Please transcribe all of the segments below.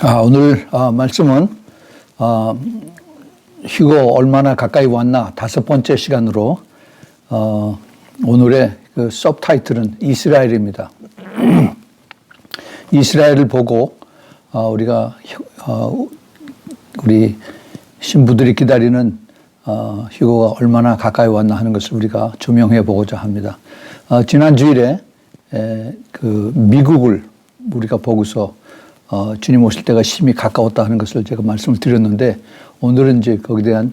오늘 말씀은 휴거 얼마나 가까이 왔나 5번째 시간으로 오늘의 그 서브타이틀은 이스라엘입니다. 이스라엘을 보고 우리가 우리 신부들이 기다리는 휴거가 얼마나 가까이 왔나 하는 것을 우리가 조명해 보고자 합니다. 지난 주일에 그 미국을 우리가 보고서 주님 오실 때가 심히 가까웠다 하는 것을 제가 말씀을 드렸는데, 오늘은 이제 거기에 대한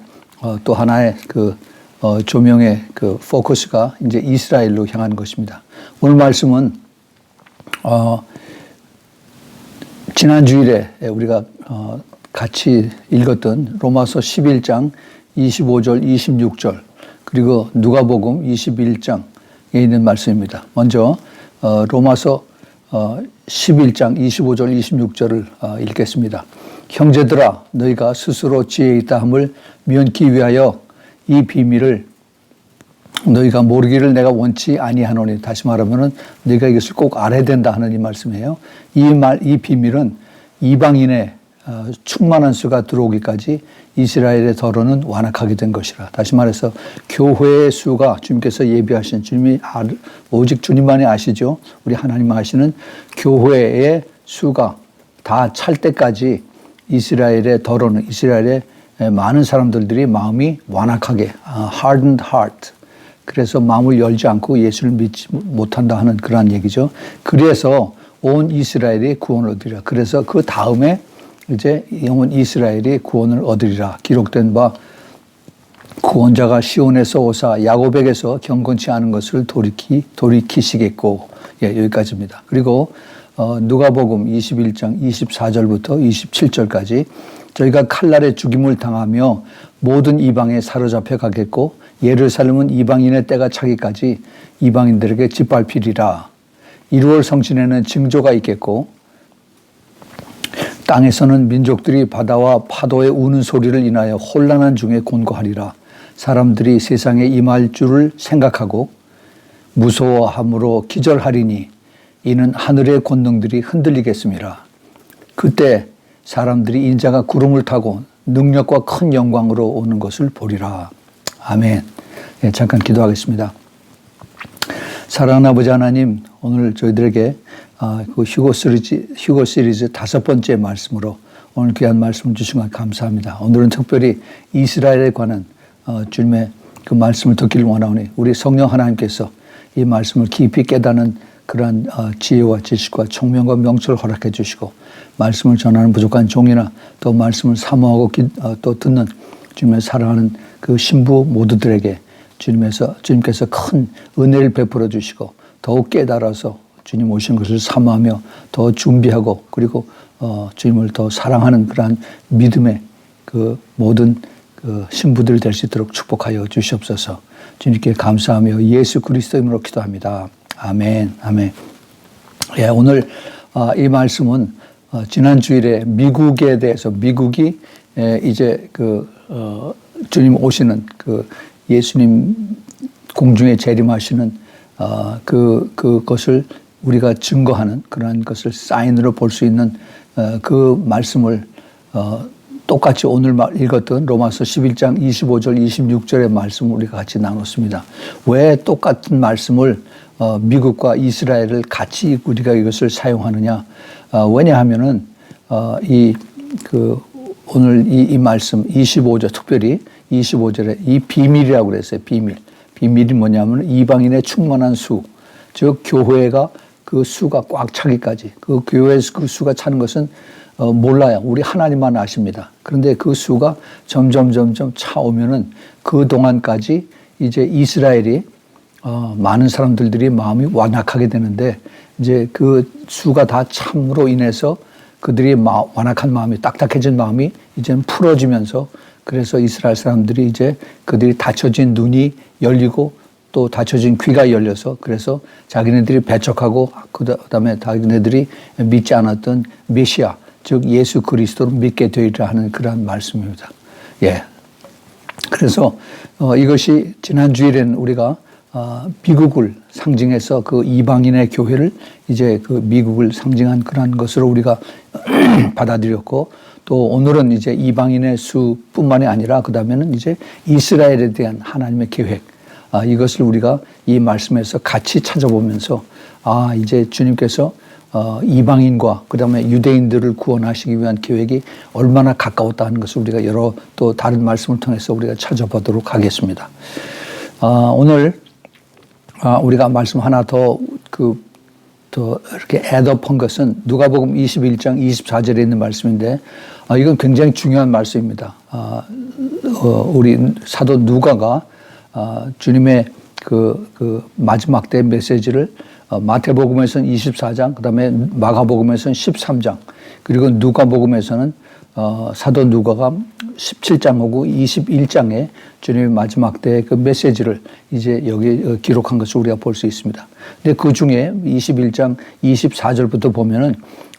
또 하나의 그 조명의 그 포커스가 이제 이스라엘로 향한 것입니다. 오늘 말씀은 지난 주일에 우리가 같이 읽었던 로마서 11장 25절 26절 그리고 누가복음 21장에 있는 말씀입니다. 먼저 로마서 11장 25절 26절을 읽겠습니다. 형제들아, 너희가 스스로 지혜 있다 함을 면키 위하여 이 비밀을 너희가 모르기를 내가 원치 아니하노니. 다시 말하면은 너희가 이것을 꼭 알아야 된다 하는 이 말씀이에요. 이 비밀은 이방인의 충만한 수가 들어오기까지 이스라엘의 더러는 완악하게 된 것이라. 다시 말해서 교회의 수가 주님께서 예비하신, 오직 주님만이 아시죠. 우리 하나님 아시는 교회의 수가 다 찰 때까지 이스라엘의 더러는, 이스라엘의 많은 사람들이 마음이 완악하게, hardened heart, 그래서 마음을 열지 않고 예수를 믿지 못한다 하는 그러한 얘기죠. 그래서 온 이스라엘이 구원을 얻으리라. 그래서 그 다음에 이제 영원 이스라엘이 구원을 얻으리라. 기록된 바 구원자가 시온에서 오사 야곱에게서 경건치 않은 것을 돌이키시겠고. 여기까지입니다. 그리고 누가복음 21장 24절부터 27절까지 저희가 칼날에 죽임을 당하며 모든 이방에 사로잡혀 가겠고 예루살렘은 이방인의 때가 차기까지 이방인들에게 짓밟히리라. 1월 성신에는 징조가 있겠고 땅에서는 민족들이 바다와 파도의 우는 소리를 인하여 혼란한 중에 곤고하리라. 사람들이 세상에 임할 줄을 생각하고 무서워함으로 기절하리니 이는 하늘의 권능들이 흔들리겠습니다. 그때 사람들이 인자가 구름을 타고 능력과 큰 영광으로 오는 것을 보리라. 아멘. 잠깐 기도하겠습니다. 사랑하는 아버지 하나님, 오늘 저희들에게 그 휴거 시리즈 5번째 말씀으로 오늘 귀한 말씀을 주신 것 감사합니다. 오늘은 특별히 이스라엘에 관한 주님의 그 말씀을 듣기를 원하오니 우리 성령 하나님께서 이 말씀을 깊이 깨닫는 그러한 지혜와 지식과 총명과 명철을 허락해 주시고, 말씀을 전하는 부족한 종이나 또 말씀을 사모하고 또 듣는 주님의 사랑하는 그 신부 모두들에게 주님께서 큰 은혜를 베풀어 주시고 더욱 깨달아서 주님 오신 것을 사모하며 더 준비하고, 그리고 주님을 더 사랑하는 그러한 믿음의 그 모든 그 신부들 될 수 있도록 축복하여 주시옵소서. 주님께 감사하며 예수 그리스도 이름으로 기도합니다. 아멘. 아멘. 오늘 이 말씀은 지난 주일에 미국에 대해서, 미국이 이제 그 주님 오시는 그 예수님 공중에 재림하시는 그것을 우리가 증거하는 그런 것을 사인으로 볼 수 있는 그 말씀을 똑같이 오늘 읽었던 로마서 11장 25절 26절의 말씀을 우리가 같이 나눴습니다. 왜 똑같은 말씀을 미국과 이스라엘을 같이 우리가 이것을 사용하느냐? 왜냐하면은 오늘 이 말씀 25절, 특별히 25절에 이 비밀이라고 그랬어요. 비밀이 뭐냐면 이방인의 충만한 수, 즉 교회가 그 수가 꽉 차기까지, 그 교회에서 그 수가 차는 것은 몰라요. 우리 하나님만 아십니다. 그런데 그 수가 점점 차오면은 그 동안까지 이제 이스라엘이 많은 사람들이 마음이 완악하게 되는데, 이제 그 수가 다 참으로 인해서 그들이 완악한 마음이, 딱딱해진 마음이 이제는 풀어지면서, 그래서 이스라엘 사람들이 이제 그들이 닫혀진 눈이 열리고 또 닫혀진 귀가 열려서, 그래서 자기네들이 배척하고 그다음에 자기네들이 믿지 않았던 메시아, 즉 예수 그리스도를 믿게 되리라 하는 그런 말씀입니다. 그래서 이것이 지난 주일에는 우리가 미국을 상징해서 그 이방인의 교회를 이제 그 미국을 상징한 그런 것으로 우리가 받아들였고, 또 오늘은 이제 이방인의 수뿐만이 아니라 그 다음에는 이제 이스라엘에 대한 하나님의 계획, 이것을 우리가 이 말씀에서 같이 찾아보면서 이제 주님께서 이방인과 그 다음에 유대인들을 구원하시기 위한 계획이 얼마나 가까웠다 하는 것을 우리가 여러 또 다른 말씀을 통해서 우리가 찾아보도록 하겠습니다. 오늘 우리가 말씀 하나 더 이렇게 애드업한 것은 누가복음 21장 24절에 있는 말씀인데, 이건 굉장히 중요한 말씀입니다. 우리 사도 누가가 주님의 그 마지막 때 메시지를 마태복음에서는 24장, 그 다음에 마가복음에서는 13장, 그리고 누가복음에서는 사도 누가가 17장하고 21장에 주님의 마지막 때 그 메시지를 이제 여기 기록한 것을 우리가 볼 수 있습니다. 근데 그 중에 21장 24절부터 보면은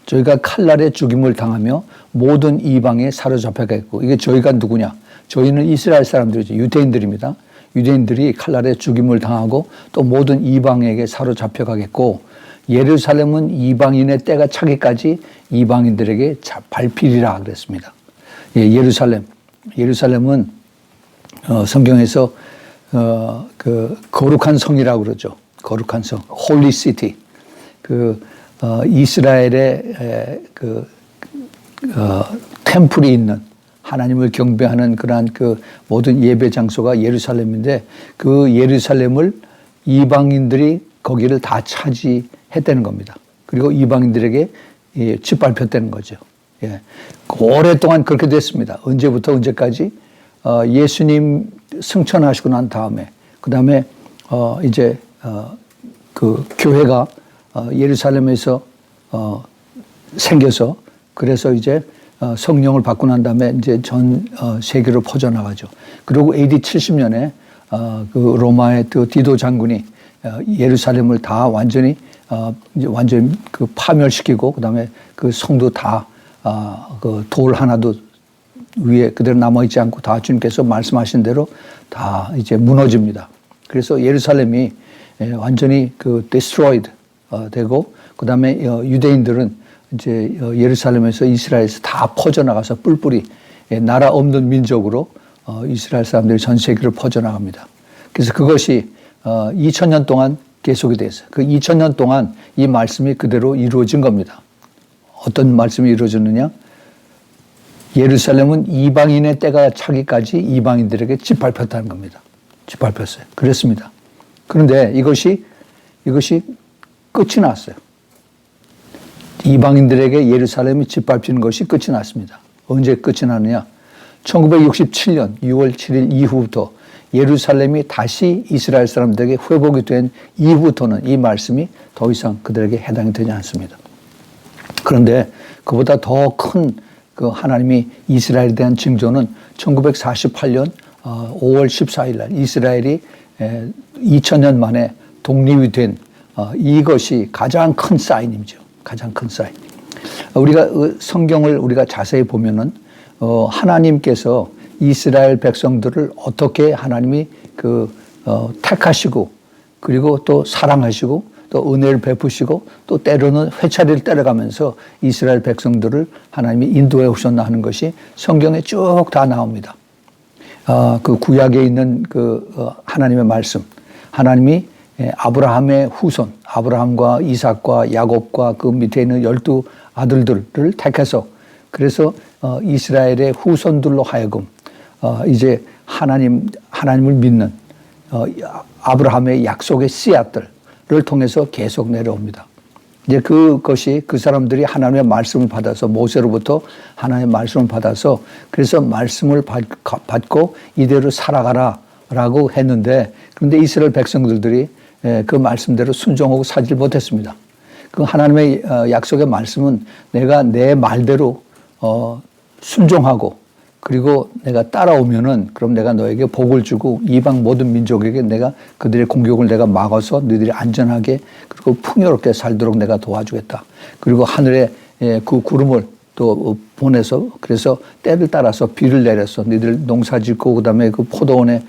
저희가 칼날에 죽임을 당하며 모든 이방에 사로잡혀가겠고, 이게 저희가 누구냐? 저희는 이스라엘 사람들이죠. 유대인들입니다. 유대인들이 칼날에 죽임을 당하고 또 모든 이방에게 사로잡혀가겠고, 예루살렘은 이방인의 때가 차기까지 이방인들에게 밟히리라 그랬습니다. 예루살렘은 성경에서 그 거룩한 성이라고 그러죠. 거룩한 성, Holy City. 이스라엘의 템플이 있는, 하나님을 경배하는 그러한 그 모든 예배 장소가 예루살렘인데, 그 예루살렘을 이방인들이 거기를 다 차지했다는 겁니다. 그리고 이방인들에게 짓밟혔다는 거죠. 오랫동안 그렇게 됐습니다. 언제부터 언제까지? 예수님 승천하시고 난 다음에, 그 다음에 이제 그 교회가 예루살렘에서 생겨서, 그래서 이제 성령을 받고 난 다음에 이제 전 세계로 퍼져나가죠. 그리고 AD 70년에 그 로마의 그 디도 장군이 예루살렘을 다 완전히 그 파멸시키고, 그 다음에 그 성도 다 그 돌 하나도 위에 그대로 남아있지 않고 다 주님께서 말씀하신 대로 다 이제 무너집니다. 그래서 예루살렘이 완전히 그 destroyed 되고, 그 다음에 유대인들은 이제 예루살렘에서 이스라엘에서 다 퍼져나가서 뿔뿔이 나라 없는 민족으로 이스라엘 사람들이 전 세계로 퍼져나갑니다. 그래서 그것이 2000년 동안 계속이 됐어요. 그 2000년 동안 이 말씀이 그대로 이루어진 겁니다. 어떤 말씀이 이루어졌느냐? 예루살렘은 이방인의 때가 차기까지 이방인들에게 짓밟혔다는 겁니다. 짓밟혔어요. 그랬습니다. 그런데 이것이 끝이 났어요. 이방인들에게 예루살렘이 짓밟히는 것이 끝이 났습니다. 언제 끝이 났느냐? 1967년 6월 7일 이후부터 예루살렘이 다시 이스라엘 사람들에게 회복이 된 이후부터는 이 말씀이 더 이상 그들에게 해당이 되지 않습니다. 그런데 그보다 더 큰 그 하나님이 이스라엘에 대한 징조는 1948년 5월 14일 날 이스라엘이 2000년 만에 독립이 된 이것이 가장 큰 사인이죠. 가장 큰 사인. 우리가 성경을 우리가 자세히 보면은 하나님께서 이스라엘 백성들을 어떻게 하나님이 택하시고, 그리고 또 사랑하시고, 또 은혜를 베푸시고, 또 때로는 회차리를 때려가면서 이스라엘 백성들을 하나님이 인도해 오셨나 하는 것이 성경에 쭉 다 나옵니다. 그 구약에 있는 하나님의 말씀, 하나님이 아브라함의 후손, 아브라함과 이삭과 야곱과 그 밑에 있는 12 아들들을 택해서, 그래서 이스라엘의 후손들로 하여금 이제 하나님을 믿는 아브라함의 약속의 씨앗들을 통해서 계속 내려옵니다. 이제 그것이 그 사람들이 하나님의 말씀을 받아서, 모세로부터 하나님의 말씀을 받아서, 그래서 말씀을 받고 이대로 살아가라라고 했는데, 그런데 이스라엘 백성들이 그 말씀대로 순종하고 살지 못했습니다. 그 하나님의 약속의 말씀은 내가 내 말대로 순종하고, 그리고 내가 따라오면은 그럼 내가 너에게 복을 주고 이방 모든 민족에게 내가 그들의 공격을 내가 막아서 너희들이 안전하게 그리고 풍요롭게 살도록 내가 도와주겠다. 그리고 하늘에 그 구름을 또 보내서 그래서 때를 따라서 비를 내렸어. 너희들 농사짓고 그다음에 그 포도원에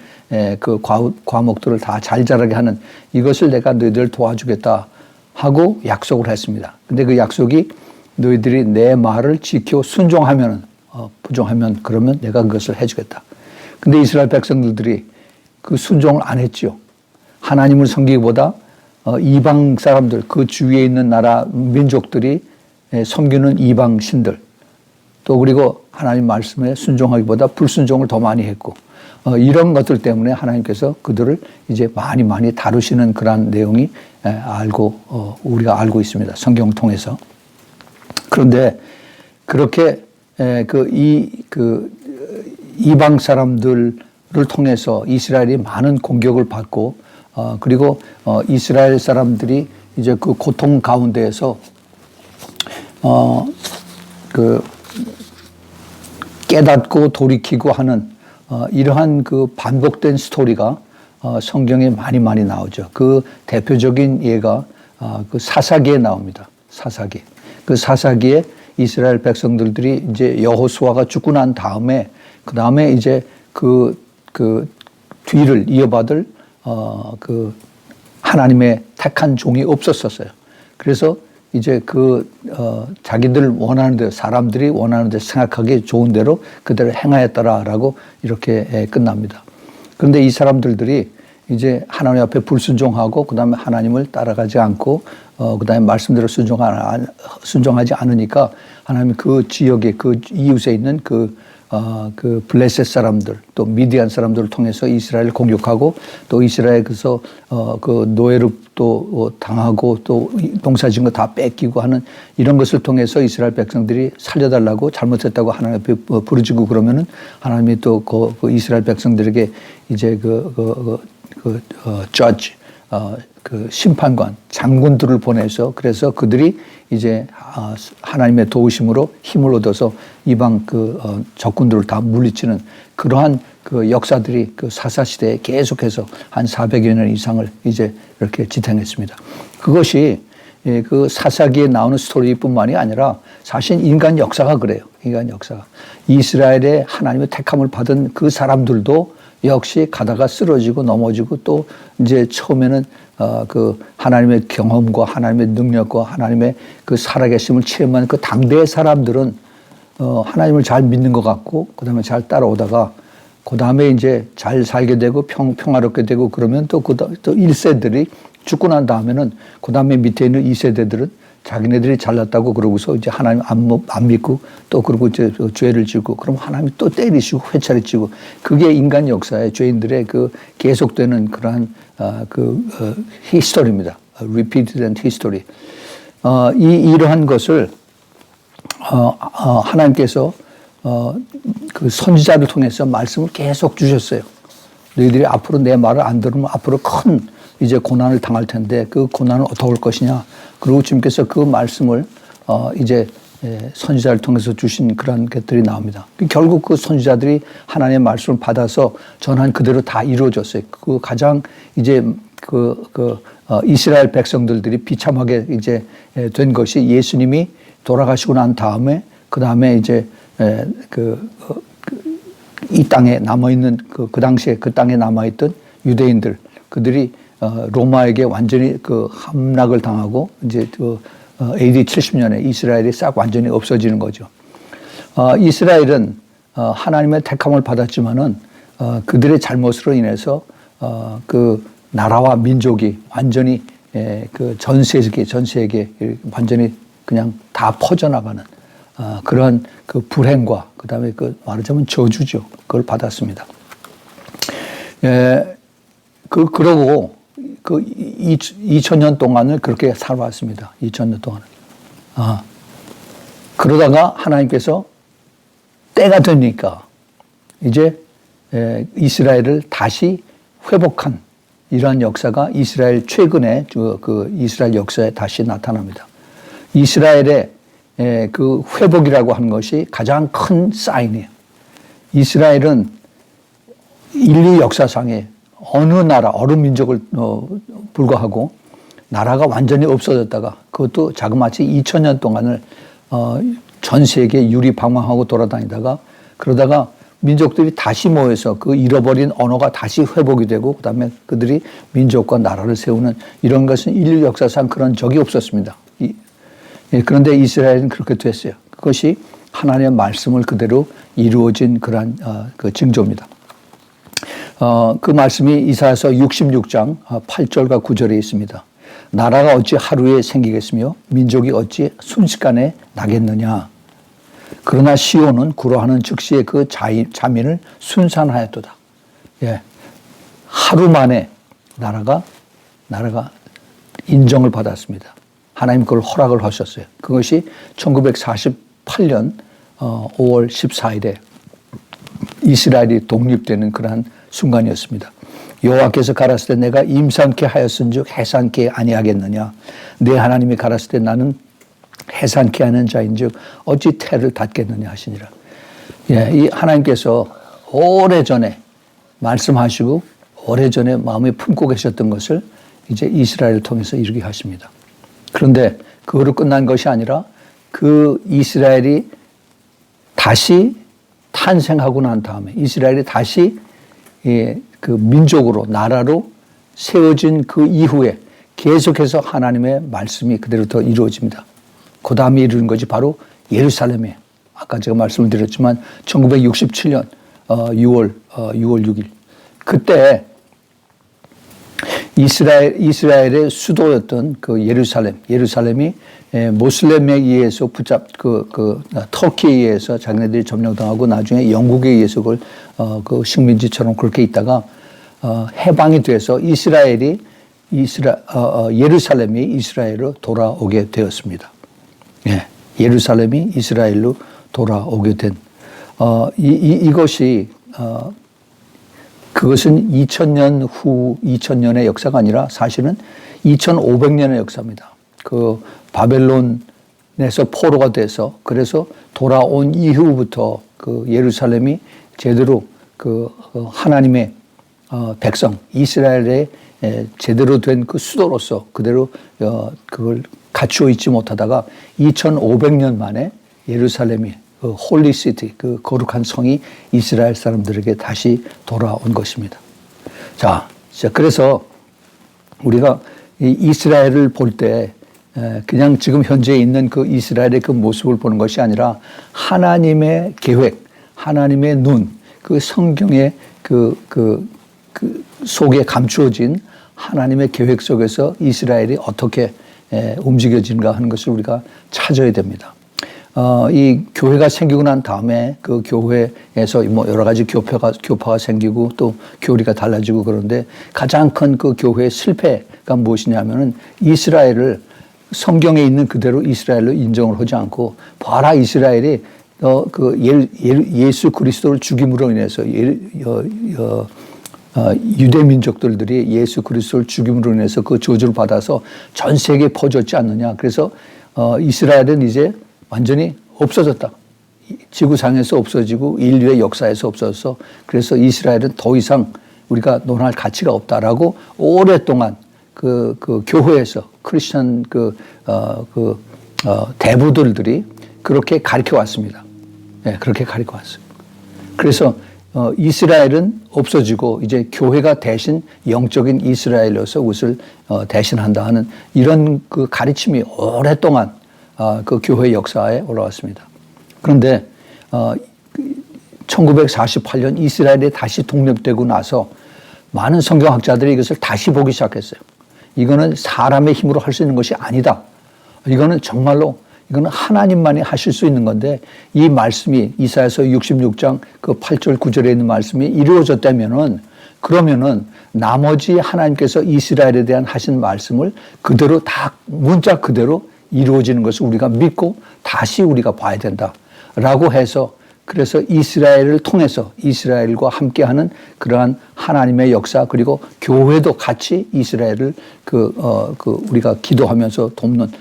그 과목들을 다 잘 자라게 하는 이것을 내가 너희들 도와주겠다 하고 약속을 했습니다. 근데 그 약속이 너희들이 내 말을 지켜 순종하면은 부정하면 그러면 내가 그것을 해주겠다. 근데 이스라엘 백성들이 그 순종을 안 했죠. 하나님을 섬기기보다 이방 사람들 그 주위에 있는 나라 민족들이 섬기는 이방 신들 또 그리고 하나님 말씀에 순종하기보다 불순종을 더 많이 했고 이런 것들 때문에 하나님께서 그들을 이제 많이 다루시는 그런 내용이 우리가 알고 있습니다. 성경을 통해서. 그런데 그렇게 이방 사람들을 통해서 이스라엘이 많은 공격을 받고 그리고 이스라엘 사람들이 이제 그 고통 가운데에서 깨닫고 돌이키고 하는 이러한 그 반복된 스토리가 성경에 많이 나오죠. 그 대표적인 예가 그 사사기에 나옵니다. 사사기. 그 사사기에 이스라엘 백성들이 이제 여호수아가 죽고 난 다음에 그 다음에 이제 그 뒤를 이어받을 그 하나님의 택한 종이 없었었어요. 그래서 이제 자기들 원하는 대로 사람들이 원하는 대로 생각하기 좋은 대로 그대로 행하였더라라고 이렇게 끝납니다. 그런데 이 사람들이 이제 하나님 앞에 불순종하고 그다음에 하나님을 따라가지 않고 그다음에 말씀대로 순종하지 않으니까 하나님이 그 지역에 그 이웃에 있는 그 블레셋 사람들 또 미디안 사람들을 통해서 이스라엘을 공격하고 또 이스라엘에서 그 노예로 또 당하고 또 농사진 거 다 뺏기고 하는 이런 것을 통해서 이스라엘 백성들이 살려달라고 잘못했다고 하나님 앞에 부르짖고 그러면은 하나님이 또 그 이스라엘 백성들에게 이제 judge 그 심판관 장군들을 보내서 그래서 그들이 이제 하나님의 도우심으로 힘을 얻어서 이방 적군들을 다 물리치는 그러한 그 역사들이 그 사사 시대에 계속해서 한 400여 년 이상을 이제 이렇게 지탱했습니다. 그것이 그 사사기에 나오는 스토리뿐만이 아니라 사실 인간 역사가 그래요. 인간 역사가 이스라엘의 하나님의 택함을 받은 그 사람들도 역시 가다가 쓰러지고 넘어지고 또 이제 처음에는 그 하나님의 경험과 하나님의 능력과 하나님의 그 살아계심을 체험한 그 당대의 사람들은 하나님을 잘 믿는 것 같고 그다음에 잘 따라오다가 그다음에 이제 잘 살게 되고 평화롭게 되고 그러면 또 1세들이 죽고 난 다음에는 그다음에 밑에 있는 2세대들은 자기네들이 잘났다고 그러고서 이제 하나님 안 믿고 또 그러고 이제 죄를 지고 그럼 하나님이 또 때리시고 회차리치고 그게 인간 역사의 죄인들의 그 계속되는 그러한 히스토리입니다. Repeated and history. 이러한 것을 하나님께서 그 선지자를 통해서 말씀을 계속 주셨어요. 너희들이 앞으로 내 말을 안 들으면 앞으로 큰 이제 고난을 당할 텐데 그 고난은 어떻게 올 것이냐. 그리고 주님께서 그 말씀을 이제 선지자를 통해서 주신 그런 것들이 나옵니다. 결국 그 선지자들이 하나님의 말씀을 받아서 전한 그대로 다 이루어졌어요. 그 가장 이제 이스라엘 백성들이 비참하게 이제 된 것이 예수님이 돌아가시고 난 다음에 그 다음에 이제 이 땅에 남아있는 그 당시에 그 땅에 남아있던 유대인들 그들이 로마에게 완전히 함락을 당하고 이제 AD 70년에 이스라엘이 싹 완전히 없어지는 거죠. 이스라엘은 하나님의 택함을 받았지만은 그들의 잘못으로 인해서 그 나라와 민족이 완전히 전 세계에 완전히 그냥 다 퍼져나가는 그러한 그 불행과 그다음에 말하자면 저주죠. 그걸 받았습니다. 그러고 2000년 동안을 그렇게 살아왔습니다. 2000년 동안을. 그러다가 하나님께서 때가 되니까 이제 이스라엘을 다시 회복한 이러한 역사가 이스라엘 최근에 그 이스라엘 역사에 다시 나타납니다. 이스라엘의 그 회복이라고 하는 것이 가장 큰 사인이에요. 이스라엘은 인류 역사상에 어느 나라, 어느 민족을 불과하고 나라가 완전히 없어졌다가 그것도 자그마치 2000년 동안을 전 세계 유리방황하고 돌아다니다가 그러다가 민족들이 다시 모여서 그 잃어버린 언어가 다시 회복이 되고 그다음에 그들이 민족과 나라를 세우는 이런 것은 인류 역사상 그런 적이 없었습니다. 그런데 이스라엘은 그렇게 됐어요. 그것이 하나님의 말씀을 그대로 이루어진 그러한 그 징조입니다. 그 말씀이 이사야서 66장 8절과 9절에 있습니다. 나라가 어찌 하루에 생기겠으며 민족이 어찌 순식간에 나겠느냐. 그러나 시온은 구로하는 즉시에 그 자민을 순산하였도다. 예. 하루 만에 나라가 인정을 받았습니다. 하나님 그걸 허락을 하셨어요. 그것이 1948년 5월 14일에 이스라엘이 독립되는 그러한 순간이었습니다. 여호와께서 가라사대 때 내가 임산케 하였은즉 해산케 아니하겠느냐. 내 하나님이 가라사대 때 나는 해산케 하는 자인즉 어찌 태를 닫겠느냐 하시니라. 예, 이 하나님께서 오래전에 말씀하시고 오래전에 마음에 품고 계셨던 것을 이제 이스라엘을 통해서 이루게 하십니다. 그런데 그거로 끝난 것이 아니라 그 이스라엘이 다시 탄생하고 난 다음에 이스라엘이 다시 그 민족으로 나라로 세워진 그 이후에 계속해서 하나님의 말씀이 그대로 더 이루어집니다. 그 다음에 이루는 것이 바로 예루살렘이에요. 아까 제가 말씀을 드렸지만 1967년 6월 6일 그때 이스라엘의 수도였던 그 예루살렘이 모슬렘에 의해서 터키에 의해서 자기네들이 점령당하고 나중에 영국에 의해서 그걸 그 식민지처럼 그렇게 있다가 해방이 돼서 예루살렘이 이스라엘로 돌아오게 되었습니다. 예, 예루살렘이 이스라엘로 돌아오게 된 이것이 그것은 2000년의 역사가 아니라 사실은 2500년의 역사입니다. 그 바벨론에서 포로가 돼서 그래서 돌아온 이후부터 그 예루살렘이 제대로 그 하나님의 백성 이스라엘의 제대로 된 그 수도로서 그대로 그걸 갖추어 있지 못하다가 2500년 만에 예루살렘이 그 홀리시티, 그 거룩한 성이 이스라엘 사람들에게 다시 돌아온 것입니다. 자, 그래서 우리가 이스라엘을 볼 때 그냥 지금 현재 있는 그 이스라엘의 그 모습을 보는 것이 아니라 하나님의 계획, 하나님의 눈, 그 성경의 그 속에 감추어진 하나님의 계획 속에서 이스라엘이 어떻게 움직여지는가 하는 것을 우리가 찾아야 됩니다. 이 교회가 생기고 난 다음에 그 교회에서 뭐 여러 가지 교파가 생기고 또 교리가 달라지고 그런데 가장 큰 그 교회의 실패가 무엇이냐면은 이스라엘을 성경에 있는 그대로 이스라엘로 인정을 하지 않고 봐라 이스라엘이 예수 그리스도를 죽임으로 인해서 유대 민족들이 예수 그리스도를 죽임으로 인해서 그 저주를 받아서 전 세계에 퍼졌지 않느냐. 그래서 이스라엘은 이제 완전히 없어졌다. 지구상에서 없어지고 인류의 역사에서 없어져서 그래서 이스라엘은 더 이상 우리가 논할 가치가 없다라고 오랫동안 그 교회에서 크리스천 대부들이 그렇게 가르쳐 왔습니다. 네, 그렇게 가르쳐 왔어요. 그래서 이스라엘은 없어지고 이제 교회가 대신 영적인 이스라엘로서 그것을 대신한다 하는 이런 그 가르침이 오랫동안 그 교회 역사에 올라왔습니다. 그런데 1948년 이스라엘이 다시 독립되고 나서 많은 성경학자들이 이것을 다시 보기 시작했어요. 이거는 사람의 힘으로 할 수 있는 것이 아니다. 이거는 정말로 이거는 하나님만이 하실 수 있는 건데 이 말씀이 이사야서 66장 그 8절 9절에 있는 말씀이 이루어졌다면은 그러면은 나머지 하나님께서 이스라엘에 대한 하신 말씀을 그대로 다 문자 그대로 이루어지는 것을 우리가 믿고 다시 우리가 봐야 된다라고 해서 그래서 이스라엘을 통해서 이스라엘과 함께하는 그러한 하나님의 역사 그리고 교회도 같이 이스라엘을 우리가 기도하면서 돕는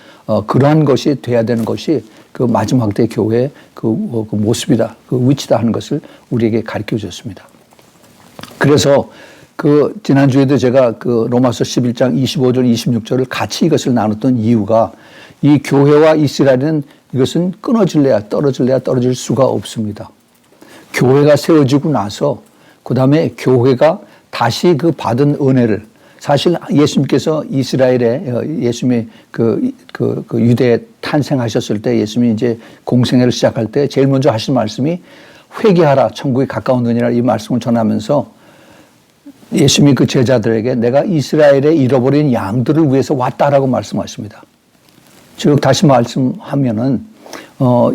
그러한 것이 돼야 되는 것이 그 마지막 때 교회의 그 모습이다, 그 위치다 하는 것을 우리에게 가르쳐 줬습니다. 그래서 그 지난주에도 제가 그 로마서 11장 25절 26절을 같이 이것을 나눴던 이유가 이 교회와 이스라엘은 이것은 끊어질래야 떨어질래야 떨어질 수가 없습니다. 교회가 세워지고 나서 그 다음에 교회가 다시 그 받은 은혜를, 사실 예수님께서 이스라엘에 예수님이 그 유대에 탄생하셨을 때 예수님이 이제 공생애를 시작할 때 제일 먼저 하신 말씀이 회개하라 천국이 가까운느니라 이 말씀을 전하면서 예수님이 그 제자들에게 내가 이스라엘에 잃어버린 양들을 위해서 왔다라고 말씀하십니다. 즉 다시 말씀하면은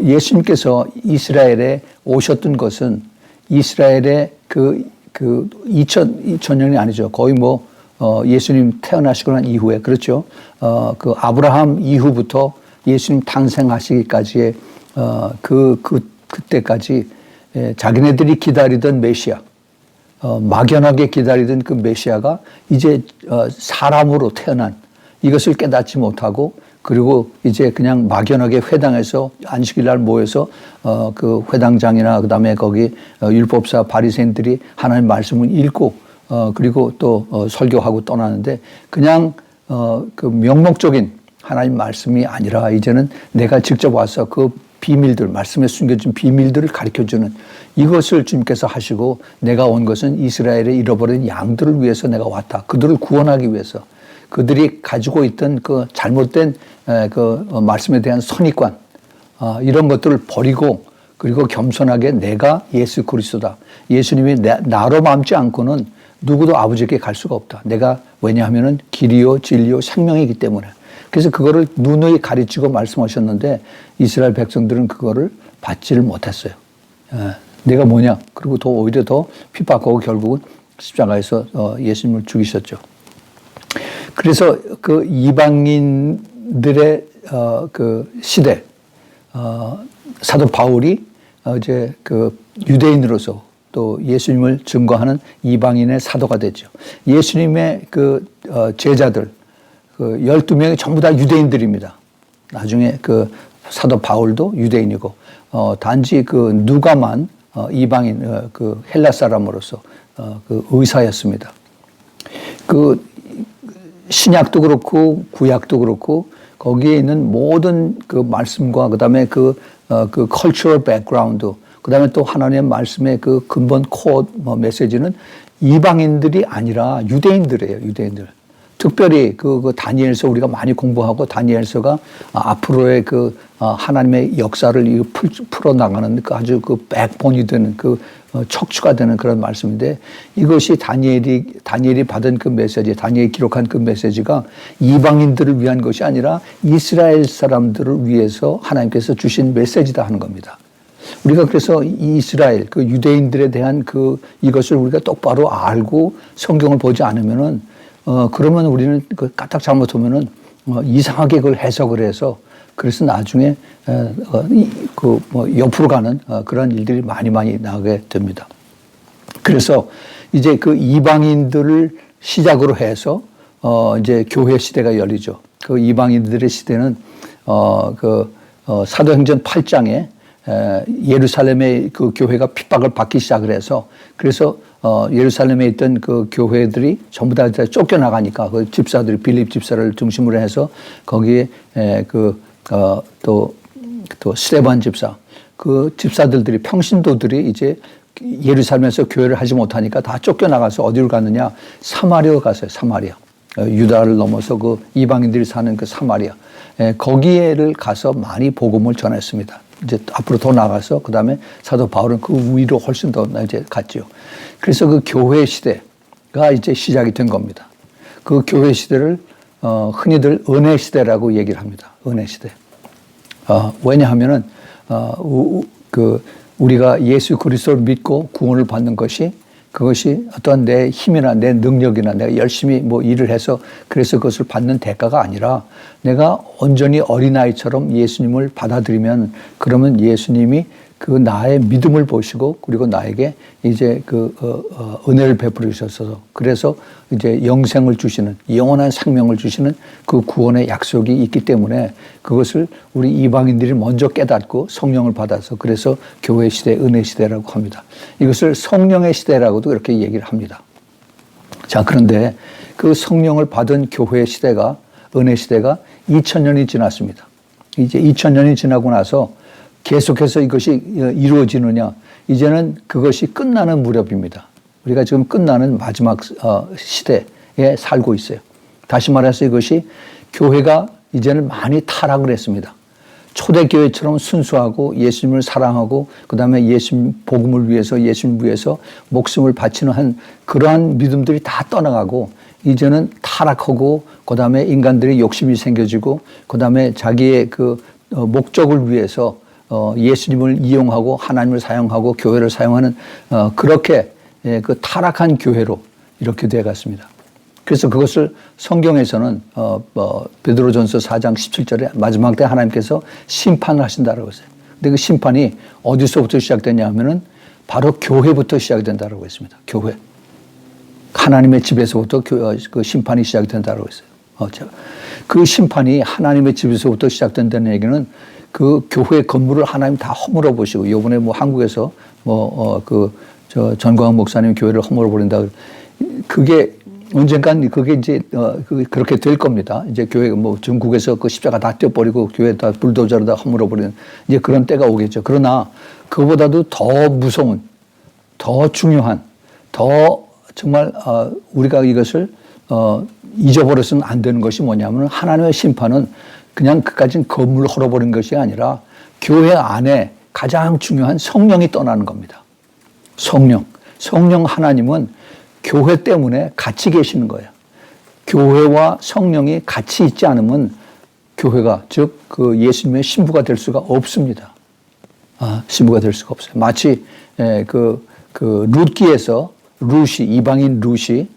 예수님께서 이스라엘에 오셨던 것은 이스라엘의 그 2000년이 아니죠. 거의 예수님 태어나시고 난 이후에, 그렇죠. 그 아브라함 이후부터 예수님 탄생하시기까지의 그때까지 자기네들이 기다리던 메시아, 막연하게 기다리던 그 메시아가 이제 사람으로 태어난 이것을 깨닫지 못하고 그리고 이제 그냥 막연하게 회당에서 안식일 날 모여서 그 회당장이나 그다음에 거기 율법사 바리새인들이 하나님 말씀을 읽고 그리고 또 설교하고 떠나는데 그냥 그 명목적인 하나님 말씀이 아니라 이제는 내가 직접 와서 그 비밀들, 말씀에 숨겨진 비밀들을 가르쳐주는 이것을 주님께서 하시고 내가 온 것은 이스라엘에 잃어버린 양들을 위해서 내가 왔다. 그들을 구원하기 위해서. 그들이 가지고 있던 그 잘못된 그 말씀에 대한 선입관, 이런 것들을 버리고 그리고 겸손하게 내가 예수 그리스도다. 예수님이 나로 남지 않고는 누구도 아버지께 갈 수가 없다. 내가 왜냐하면은 길이요 진리요 생명이기 때문에. 그래서 그거를 누누이 가르치고 말씀하셨는데 이스라엘 백성들은 그거를 받지를 못했어요. 내가 뭐냐? 그리고 오히려 더 핍박하고 결국은 십자가에서 예수님을 죽이셨죠. 그래서 그 이방인들의 그 시대, 사도 바울이 이제 그 유대인으로서 또 예수님을 증거하는 이방인의 사도가 됐죠. 예수님의 그 제자들, 그 12명이 전부 다 유대인들입니다. 나중에 그 사도 바울도 유대인이고, 단지 그 누가만 이방인, 그 헬라 사람으로서 그 의사였습니다. 그 신약도 그렇고 구약도 그렇고 거기에 있는 모든 그 말씀과 그다음에 그 cultural background, 그다음에 또 하나님의 말씀의 그 근본 코어 메시지는 이방인들이 아니라 유대인들이에요. 유대인들. 특별히 그 다니엘서 우리가 많이 공부하고 다니엘서가 앞으로의 그 하나님의 역사를 풀어나가는 그 아주 그 백본이 되는 그 척추가 되는 그런 말씀인데 이것이 다니엘이 받은 그 메시지, 다니엘이 기록한 그 메시지가 이방인들을 위한 것이 아니라 이스라엘 사람들을 위해서 하나님께서 주신 메시지다 하는 겁니다. 우리가 그래서 이스라엘, 그 유대인들에 대한 이것을 우리가 똑바로 알고 성경을 보지 않으면은 그러면 우리는 그 까딱 잘못하면은 이상하게 그걸 해석을 해서 그래서 나중에 옆으로 가는 그런 일들이 많이 나게 됩니다. 그래서 이제 그 이방인들을 시작으로 해서 이제 교회 시대가 열리죠. 그 이방인들의 시대는 사도행전 8장에 예루살렘의 그 교회가 핍박을 받기 시작을 해서 그래서 예루살렘에 있던 그 교회들이 전부 다 쫓겨나가니까 그 집사들이 빌립 집사를 중심으로 해서 거기에 또 스데반 집사, 그 집사들이 평신도들이 이제 예루살렘에서 교회를 하지 못하니까 다 쫓겨나가서 어디로 갔느냐? 사마리아 갔어요. 사마리아. 유다를 넘어서 그 이방인들이 사는 그 사마리아. 거기에를 가서 많이 복음을 전했습니다. 이제 앞으로 더 나가서 그 다음에 사도 바울은 그 위로 훨씬 더 이제 갔죠. 그래서 그 교회 시대가 이제 시작이 된 겁니다. 그 교회 시대를 흔히들 은혜 시대라고 얘기를 합니다. 은혜 시대. 왜냐하면은 우리가 예수 그리스도를 믿고 구원을 받는 것이 그것이 어떤 내 힘이나 내 능력이나 내가 열심히 일을 해서 그래서 그것을 받는 대가가 아니라 내가 온전히 어린아이처럼 예수님을 받아들이면 그러면 예수님이 그 나의 믿음을 보시고 그리고 나에게 이제 은혜를 베풀어 주셔서 그래서 이제 영생을 주시는 영원한 생명을 주시는 그 구원의 약속이 있기 때문에 그것을 우리 이방인들이 먼저 깨닫고 성령을 받아서 그래서 교회 시대, 은혜 시대라고 합니다. 이것을 성령의 시대라고도 이렇게 얘기를 합니다. 자, 그런데 그 성령을 받은 교회 시대가 은혜 시대가 2000년이 지났습니다. 이제 2000년이 지나고 나서 계속해서 이것이 이루어지느냐. 이제는 그것이 끝나는 무렵입니다. 우리가 지금 끝나는 마지막 시대에 살고 있어요. 다시 말해서 이것이 교회가 이제는 많이 타락을 했습니다. 초대교회처럼 순수하고 예수님을 사랑하고 그다음에 예수님 복음을 위해서 예수님을 위해서 목숨을 바치는 한 그러한 믿음들이 다 떠나가고 이제는 타락하고 그다음에 인간들이 욕심이 생겨지고 그다음에 자기의 그 목적을 위해서 예수님을 이용하고 하나님을 사용하고 교회를 사용하는 그렇게 그 타락한 교회로 이렇게 되어 갔습니다. 그래서 그것을 성경에서는 베드로전서 4장 17절에 마지막 때 하나님께서 심판을 하신다라고 했어요. 근데 그 심판이 어디서부터 시작되냐 하면은 바로 교회부터 시작된다라고 했습니다. 교회. 하나님의 집에서부터 그 심판이 시작된다라고 했어요. 그 심판이 하나님의 집에서부터 시작된다는 얘기는 그 교회 건물을 하나님 다 허물어 보시고 이번에 뭐 한국에서 전광훈 목사님 교회를 허물어 버린다. 그게 언젠간 그게 이제 그렇게 될 겁니다. 이제 교회 뭐 중국에서 그 십자가 다 떼어버리고 교회 다 불도저로 다 허물어 버리는 이제 그런 때가 오겠죠. 그러나 그보다도 더 무서운, 더 중요한, 더 정말 우리가 이것을 잊어버려서는 안 되는 것이 뭐냐면 하나님의 심판은 그냥 그까진 건물을 헐어버린 것이 아니라 교회 안에 가장 중요한 성령이 떠나는 겁니다. 성령 하나님은 교회 때문에 같이 계시는 거예요. 교회와 성령이 같이 있지 않으면 교회가 즉 그 예수님의 신부가 될 수가 없습니다. 신부가 될 수가 없어요. 마치 그 룻기에서 룻이 이방인 룻이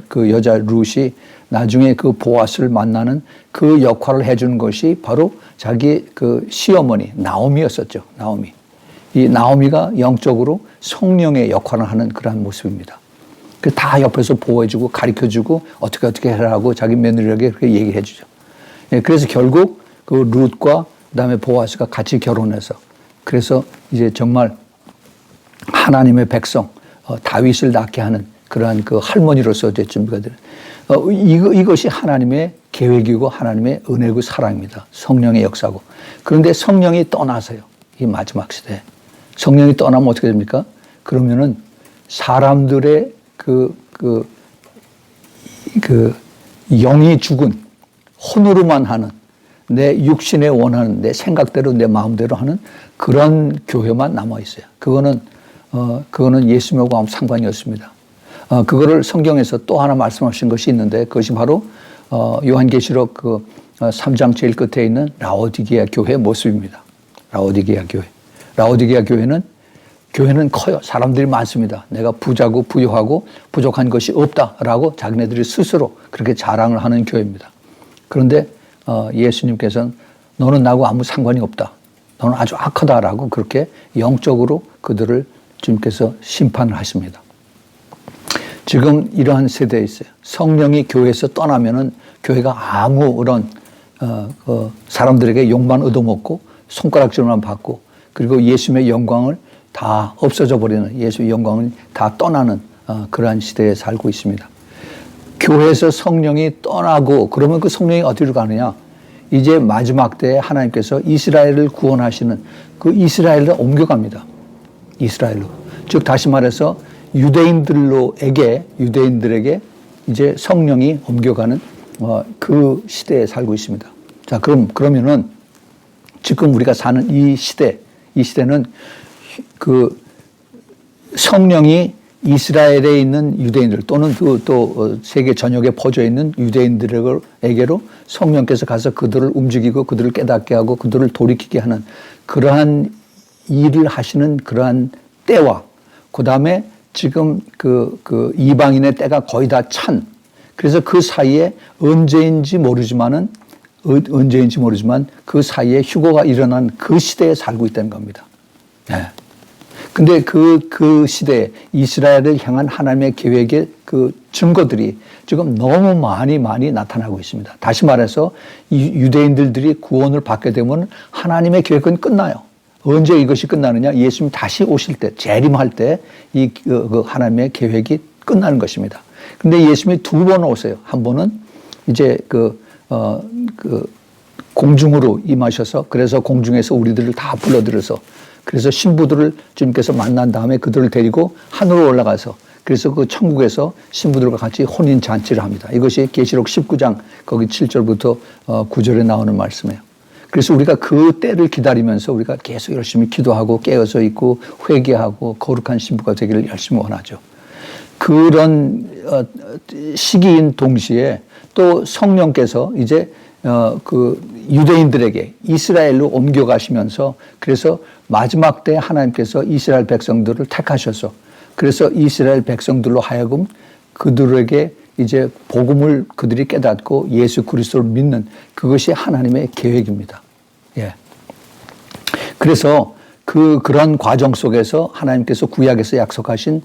그 여자 룻이 나중에 그 보아스를 만나는 그 역할을 해주는 것이 바로 자기 그 시어머니 나오미였었죠. 나오미. 이 나오미가 영적으로 성령의 역할을 하는 그러한 모습입니다. 다 옆에서 보호해주고 가르쳐주고 어떻게 해라고 자기 며느리에게 그렇게 얘기해주죠. 그래서 결국 그 룻과 그다음에 보아스가 같이 결혼해서 그래서 이제 정말 하나님의 백성 다윗을 낳게 하는 그러한 그 할머니로서 이제 준비가 되는 이것이 하나님의 계획이고 하나님의 은혜고 사랑입니다. 성령의 역사고. 그런데 성령이 떠나서요. 이 마지막 시대에 성령이 떠나면 어떻게 됩니까? 그러면은 사람들의 그 영이 죽은 혼으로만 하는 내 육신에 원하는 내 생각대로 내 마음대로 하는 그런 교회만 남아 있어요. 그거는 예수님하고 아무 상관이 없습니다. 그거를 성경에서 또 하나 말씀하신 것이 있는데 그것이 바로 요한계시록 그 3장 제일 끝에 있는 라오디게아 교회의 모습입니다. 라오디게아 교회. 라오디게아 교회는 커요. 사람들이 많습니다. 내가 부자고 부유하고 부족한 것이 없다라고 자기네들이 스스로 그렇게 자랑을 하는 교회입니다. 그런데 예수님께서는 너는 나하고 아무 상관이 없다. 너는 아주 악하다라고 그렇게 영적으로 그들을 주님께서 심판을 하십니다. 지금 이러한 세대에 있어요. 성령이 교회에서 떠나면은 교회가 아무런 사람들에게 욕만 얻어먹고 손가락질만 받고 그리고 예수님의 영광을 다 없어져 버리는 예수의 영광을 다 떠나는 그러한 시대에 살고 있습니다. 교회에서 성령이 떠나고 그러면 그 성령이 어디로 가느냐? 이제 마지막 때에 하나님께서 이스라엘을 구원하시는 그 이스라엘로 옮겨갑니다. 이스라엘로. 즉 다시 말해서 유대인들에게 이제 성령이 옮겨가는 그 시대에 살고 있습니다. 자, 그러면은 지금 우리가 사는 이 시대는 그 성령이 이스라엘에 있는 유대인들 또는 또 세계 전역에 퍼져 있는 유대인들에게로 성령께서 가서 그들을 움직이고 그들을 깨닫게 하고 그들을 돌이키게 하는 그러한 일을 하시는 그러한 때와 그다음에 지금 그 이방인의 때가 거의 다 찬 그래서 그 사이에 언제인지 모르지만 그 사이에 휴거가 일어난 그 시대에 살고 있다는 겁니다. 네. 근데 그 시대에 이스라엘을 향한 하나님의 계획의 그 증거들이 지금 너무 많이 나타나고 있습니다. 다시 말해서 이 유대인들이 구원을 받게 되면 하나님의 계획은 끝나요. 언제 이것이 끝나느냐? 예수님 다시 오실 때, 재림할 때 이 하나님의 계획이 끝나는 것입니다. 근데 예수님이 두 번 오세요. 한 번은 이제 공중으로 임하셔서 그래서 공중에서 우리들을 다 불러들여서 그래서 신부들을 주님께서 만난 다음에 그들을 데리고 하늘로 올라가서 그래서 그 천국에서 신부들과 같이 혼인 잔치를 합니다. 이것이 계시록 19장 거기 7절부터 9절에 나오는 말씀이에요. 그래서 우리가 그 때를 기다리면서 우리가 계속 열심히 기도하고 깨어서 있고 회개하고 거룩한 신부가 되기를 열심히 원하죠. 그런 시기인 동시에 또 성령께서 이제 그 유대인들에게 이스라엘로 옮겨가시면서 그래서 마지막 때 하나님께서 이스라엘 백성들을 택하셔서 그래서 이스라엘 백성들로 하여금 그들에게 이제 복음을 그들이 깨닫고 예수 그리스도를 믿는 그것이 하나님의 계획입니다. 예. 그래서 그런 과정 속에서 하나님께서 구약에서 약속하신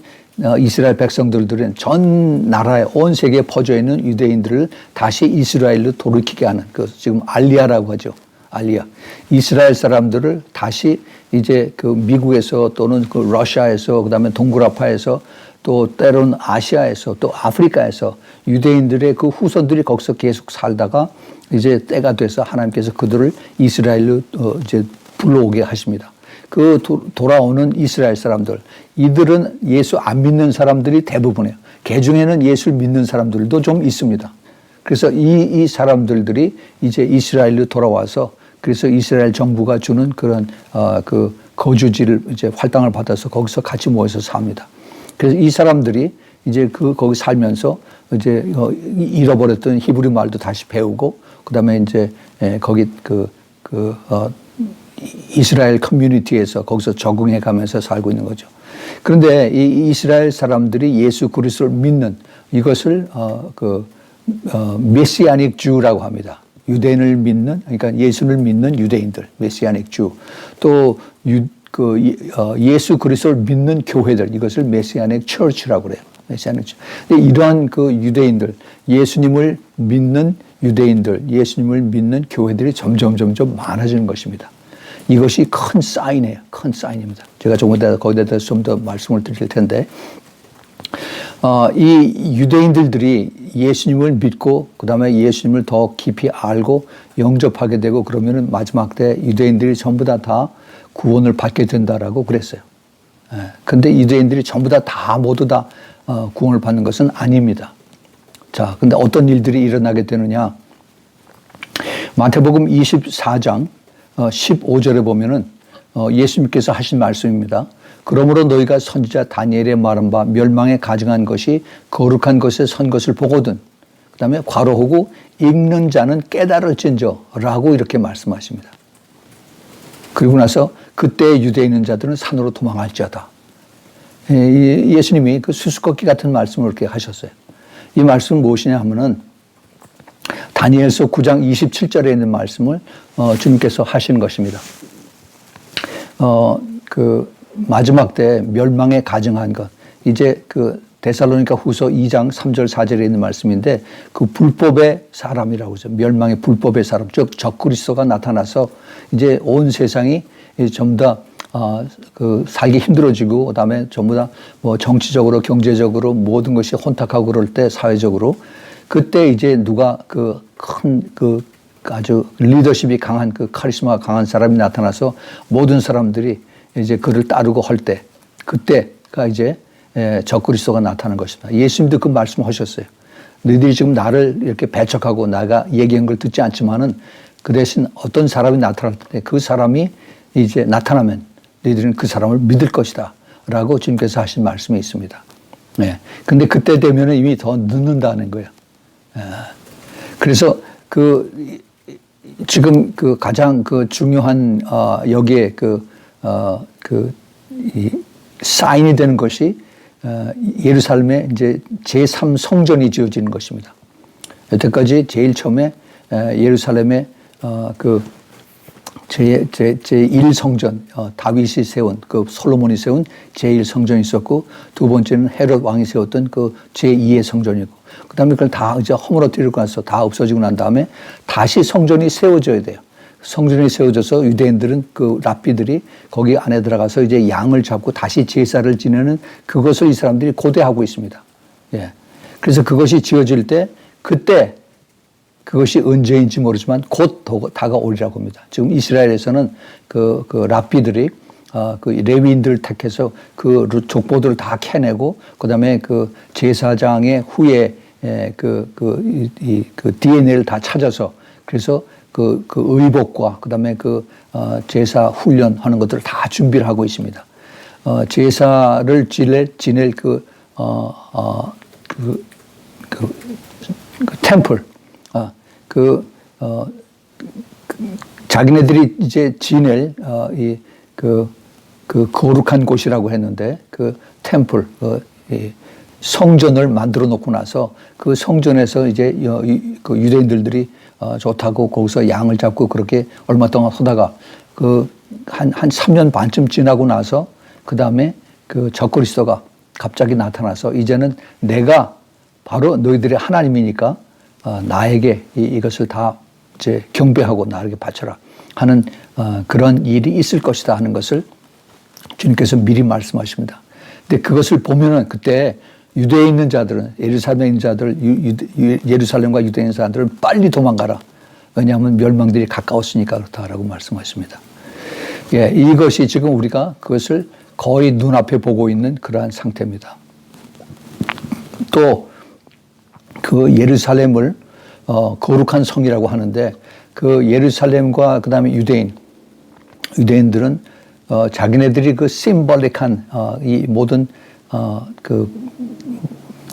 이스라엘 백성들은 전 나라에 온 세계에 퍼져 있는 유대인들을 다시 이스라엘로 돌이키게 하는 그 지금 알리야라고 하죠. 알리야. 이스라엘 사람들을 다시 이제 그 미국에서 또는 그 러시아에서 그다음에 동굴아파에서 또 때로는 아시아에서 또 아프리카에서 유대인들의 그 후손들이 거기서 계속 살다가 이제 때가 돼서 하나님께서 그들을 이스라엘로 이제 불러오게 하십니다. 그 돌아오는 이스라엘 사람들, 이들은 예수 안 믿는 사람들이 대부분이에요. 그 중에는 예수를 믿는 사람들도 좀 있습니다. 그래서 이 사람들이 이제 이스라엘로 돌아와서 그래서 이스라엘 정부가 주는 그런 그 거주지를 이제 할당을 받아서 거기서 같이 모여서 삽니다. 그래서 이 사람들이 이제 거기 살면서 이제 잃어버렸던 히브리 말도 다시 배우고 그다음에 이제 거기 이스라엘 커뮤니티에서 거기서 적응해 가면서 살고 있는 거죠. 그런데 이 이스라엘 사람들이 예수 그리스도를 믿는 이것을 메시아닉 주라고 합니다. 유대인을 믿는, 그러니까 예수를 믿는 유대인들, 메시아닉 주. 또 예수 그리스도를 믿는 교회들, 이것을 메시아닉 처치라고 그래요. 메시아닉 처치. 이러한 그 유대인들, 예수님을 믿는 유대인들, 예수님을 믿는 교회들이 점점 많아지는 것입니다. 이것이 큰 사인이에요. 큰 사인입니다. 제가 조금 더 거기에 대해서 좀 더 말씀을 드릴 텐데, 이 유대인들이 예수님을 믿고 그다음에 예수님을 더 깊이 알고 영접하게 되고 그러면은 마지막 때 유대인들이 전부 다 구원을 받게 된다라고 그랬어요. 근데 유대인들이 전부 다 모두 다 구원을 받는 것은 아닙니다. 자, 근데 어떤 일들이 일어나게 되느냐? 마태복음 24장 15절에 보면은 예수님께서 하신 말씀입니다. 그러므로 너희가 선지자 다니엘의 말한 바 멸망에 가증한 것이 거룩한 것에 선 것을 보거든. 그 다음에 괄호하고 읽는 자는 깨달을진저라고 이렇게 말씀하십니다. 그리고 나서 그때 유대에 있는 자들은 산으로 도망할지어다. 예수님이 그 수수께끼 같은 말씀을 이렇게 하셨어요. 이 말씀은 무엇이냐 하면은 다니엘서 9장 27절에 있는 말씀을 주님께서 하시는 것입니다. 마지막 때 멸망에 가증한 것. 이제 그 데살로니가 후서 2장 3절 4절에 있는 말씀인데 그 불법의 사람이라고 하죠. 멸망의 불법의 사람. 즉 적그리스도가 나타나서 이제 온 세상이 전부 다 살기 힘들어지고 그다음에 전부 다 뭐 정치적으로 경제적으로 모든 것이 혼탁하고 그럴 때 사회적으로 그때 이제 누가 아주 리더십이 강한 카리스마가 강한 사람이 나타나서 모든 사람들이 이제 그를 따르고 할 때 그때가 이제 적그리스도가 나타나는 것입니다. 예수님도 그 말씀하셨어요. 너희들이 지금 나를 이렇게 배척하고 내가 얘기한 걸 듣지 않지만은 그 대신 어떤 사람이 나타날 때 그 사람이 이제 나타나면 너희들은 그 사람을 믿을 것이다 라고 주님께서 하신 말씀이 있습니다. 네. 근데 그때 되면은 이미 더 늦는다는 거예요. 그래서 지금 가장 중요한 여기에 이 사인이 되는 것이 예루살렘에 이제 제3성전이 지어지는 것입니다. 여태까지 제일 처음에 예루살렘에 제1성전 다윗이 세운 솔로몬이 세운 제1성전이 있었고 두 번째는 헤롯 왕이 세웠던 제2의 성전이고 그다음에 그걸 다 이제 허물어뜨리고 나서 다 없어지고 난 다음에 다시 성전이 세워져야 돼요. 성전이 세워져서 유대인들은 랍비들이 거기 안에 들어가서 이제 양을 잡고 다시 제사를 지내는 그것을 이 사람들이 고대하고 있습니다. 예. 그래서 그것이 지어질 때 그때 그것이 언제인지 모르지만 곧 다가오리라고 합니다. 지금 이스라엘에서는 그 랍비들이 그 레위인들을 택해서 그 족보들을 다 캐내고 그다음에 그 제사장의 후에 그 DNA를 다 찾아서 그래서 그 의복과 그다음에 제사 훈련하는 것들을 다 준비를 하고 있습니다. 제사를 지낼 템플, 자기네들이 이제 지낼 거룩한 곳이라고 했는데 그 템플, 성전을 만들어 놓고 나서 그 성전에서 이제 그 유대인들이 좋다고 거기서 양을 잡고 그렇게 얼마 동안 하다가 한 3년 반쯤 지나고 나서 그 다음에 그 적그리스도가 갑자기 나타나서 이제는 내가 바로 너희들의 하나님이니까 나에게 이것을 다 이제 경배하고 나에게 바쳐라 하는 그런 일이 있을 것이다 하는 것을 주님께서 미리 말씀하십니다. 근데 그것을 보면은 그때 유대에 있는 자들은 예루살렘에 있는 자들 예루살렘과 유대에 있는 사람들은 빨리 도망가라. 왜냐하면 멸망들이 가까웠으니까 그렇다라고 말씀하십니다. 예, 이것이 지금 우리가 그것을 거의 눈앞에 보고 있는 그러한 상태입니다. 또 그 예루살렘을 거룩한 성이라고 하는데 그 예루살렘과 그 다음에 유대인들은 자기네들이 그 심볼릭한 이 모든 그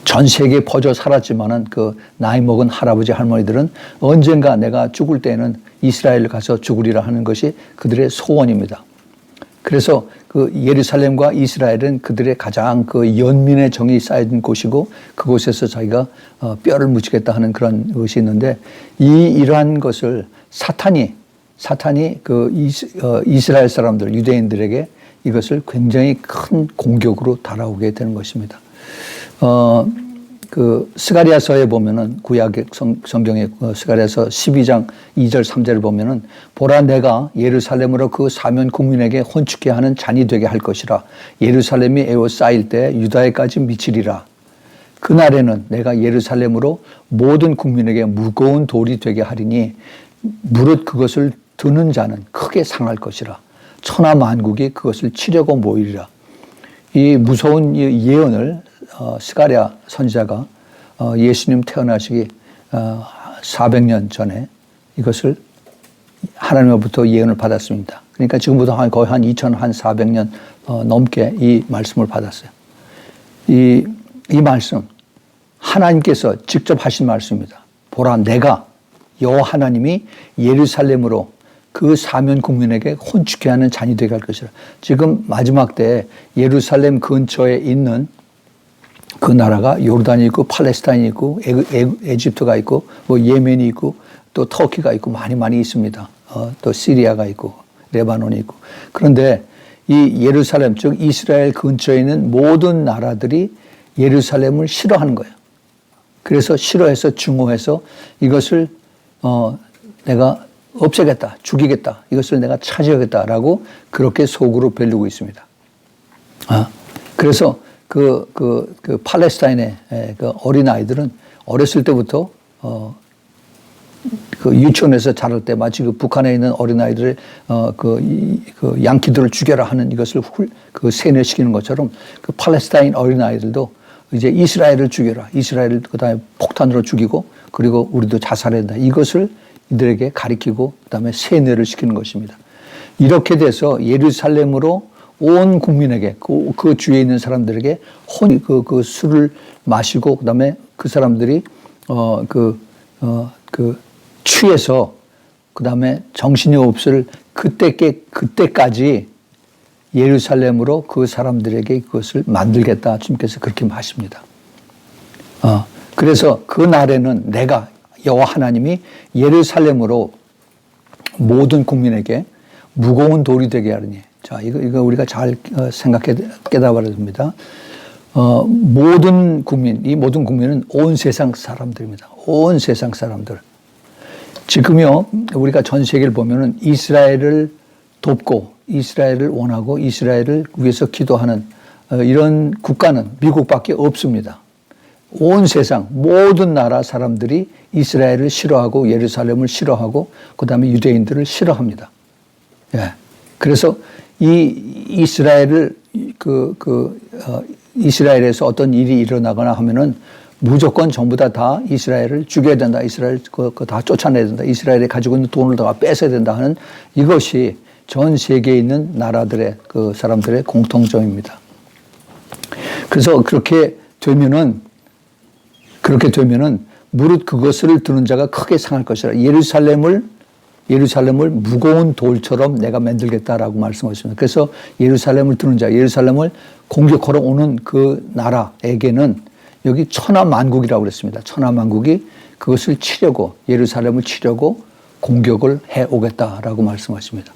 전 세계에 퍼져 살았지만은 그 나이 먹은 할아버지 할머니들은 언젠가 내가 죽을 때는 이스라엘 가서 죽으리라 하는 것이 그들의 소원입니다. 그래서 그 예루살렘과 이스라엘은 그들의 가장 그 연민의 정이 쌓여진 곳이고 그곳에서 자기가 뼈를 묻히겠다 하는 그런 것이 있는데 이러한 것을 사탄이 그 이스라엘 사람들 유대인들에게 이것을 굉장히 큰 공격으로 달아오게 되는 것입니다. 그 스가랴서에 보면은 구약 성경의 스가랴서 12장 2절 3절을 보면은 보라 내가 예루살렘으로 그 사면 국민에게 혼축케 하는 잔이 되게 할 것이라 예루살렘이 에워싸일 때 유다에까지 미치리라. 그날에는 내가 예루살렘으로 모든 국민에게 무거운 돌이 되게 하리니 무릇 그것을 드는 자는 크게 상할 것이라. 천하 만국이 그것을 치려고 모이리라. 이 무서운 예언을 스가랴 선지자가 예수님 태어나시기 400년 전에 이것을 하나님으로부터 예언을 받았습니다. 그러니까 지금부터 거의 한 2400년 넘게 이 말씀을 받았어요. 이 말씀 하나님께서 직접 하신 말씀입니다. 보라 내가 여호와 하나님이 예루살렘으로 그 사면 국민에게 혼축케 하는 잔이 되게 할 것이라. 지금 마지막 때 예루살렘 근처에 있는 그 나라가 요르단이 있고 팔레스타인이 있고 에집트가 있고 뭐 예멘이 있고 또 터키가 있고 많이 있습니다. 또 시리아가 있고 레바논이 있고. 그런데 이 예루살렘 즉 이스라엘 근처에 있는 모든 나라들이 예루살렘을 싫어하는 거예요. 그래서 싫어해서 증오해서 이것을 내가 없애겠다, 죽이겠다, 이것을 내가 차지하겠다라고 그렇게 속으로 벼르고 있습니다. 그래서 그 팔레스타인의 그 어린아이들은 어렸을 때부터 그 유치원에서 자랄 때 마치 그 북한에 있는 어린아이들의 그 양키들을 죽여라 하는 이것을 세뇌시키는 것처럼 그 팔레스타인 어린아이들도 이제 이스라엘을 죽여라. 이스라엘을 그다음에 폭탄으로 죽이고 그리고 우리도 자살해야 된다. 이것을 이들에게 가리키고 그다음에 세뇌를 시키는 것입니다. 이렇게 돼서 예루살렘으로 온 국민에게 그 주위에 있는 사람들에게 그 술을 마시고 그다음에 그 사람들이 취해서 그다음에 정신이 없을 그때까지 예루살렘으로 그 사람들에게 그것을 만들겠다. 주님께서 그렇게 하십니다. 그래서 그 날에는 내가 여호와 하나님이 예루살렘으로 모든 국민에게 무거운 돌이 되게 하리니. 자, 이거 우리가 잘 생각해 깨달아야 됩니다. 모든 국민, 이 모든 국민은 온 세상 사람들입니다. 온 세상 사람들. 지금요, 우리가 전 세계를 보면은 이스라엘을 돕고 이스라엘을 원하고 이스라엘을 위해서 기도하는 이런 국가는 미국밖에 없습니다. 온 세상 모든 나라 사람들이 이스라엘을 싫어하고 예루살렘을 싫어하고 그다음에 유대인들을 싫어합니다. 예. 그래서 이 이스라엘을 이스라엘에서 어떤 일이 일어나거나 하면은 무조건 전부 다 이스라엘을 죽여야 된다. 이스라엘 다 쫓아내야 된다. 이스라엘이 가지고 있는 돈을 다 뺏어야 된다 하는 이것이 전 세계에 있는 나라들의 그 사람들의 공통점입니다. 그래서 그렇게 되면은 무릇 그것을 드는 자가 크게 상할 것이라. 예루살렘을 무거운 돌처럼 내가 만들겠다라고 말씀하십니다. 그래서 예루살렘을 드는 자, 예루살렘을 공격하러 오는 그 나라에게는 여기 천하만국이라고 그랬습니다. 천하만국이 그것을 치려고, 예루살렘을 치려고 공격을 해 오겠다라고 말씀하십니다.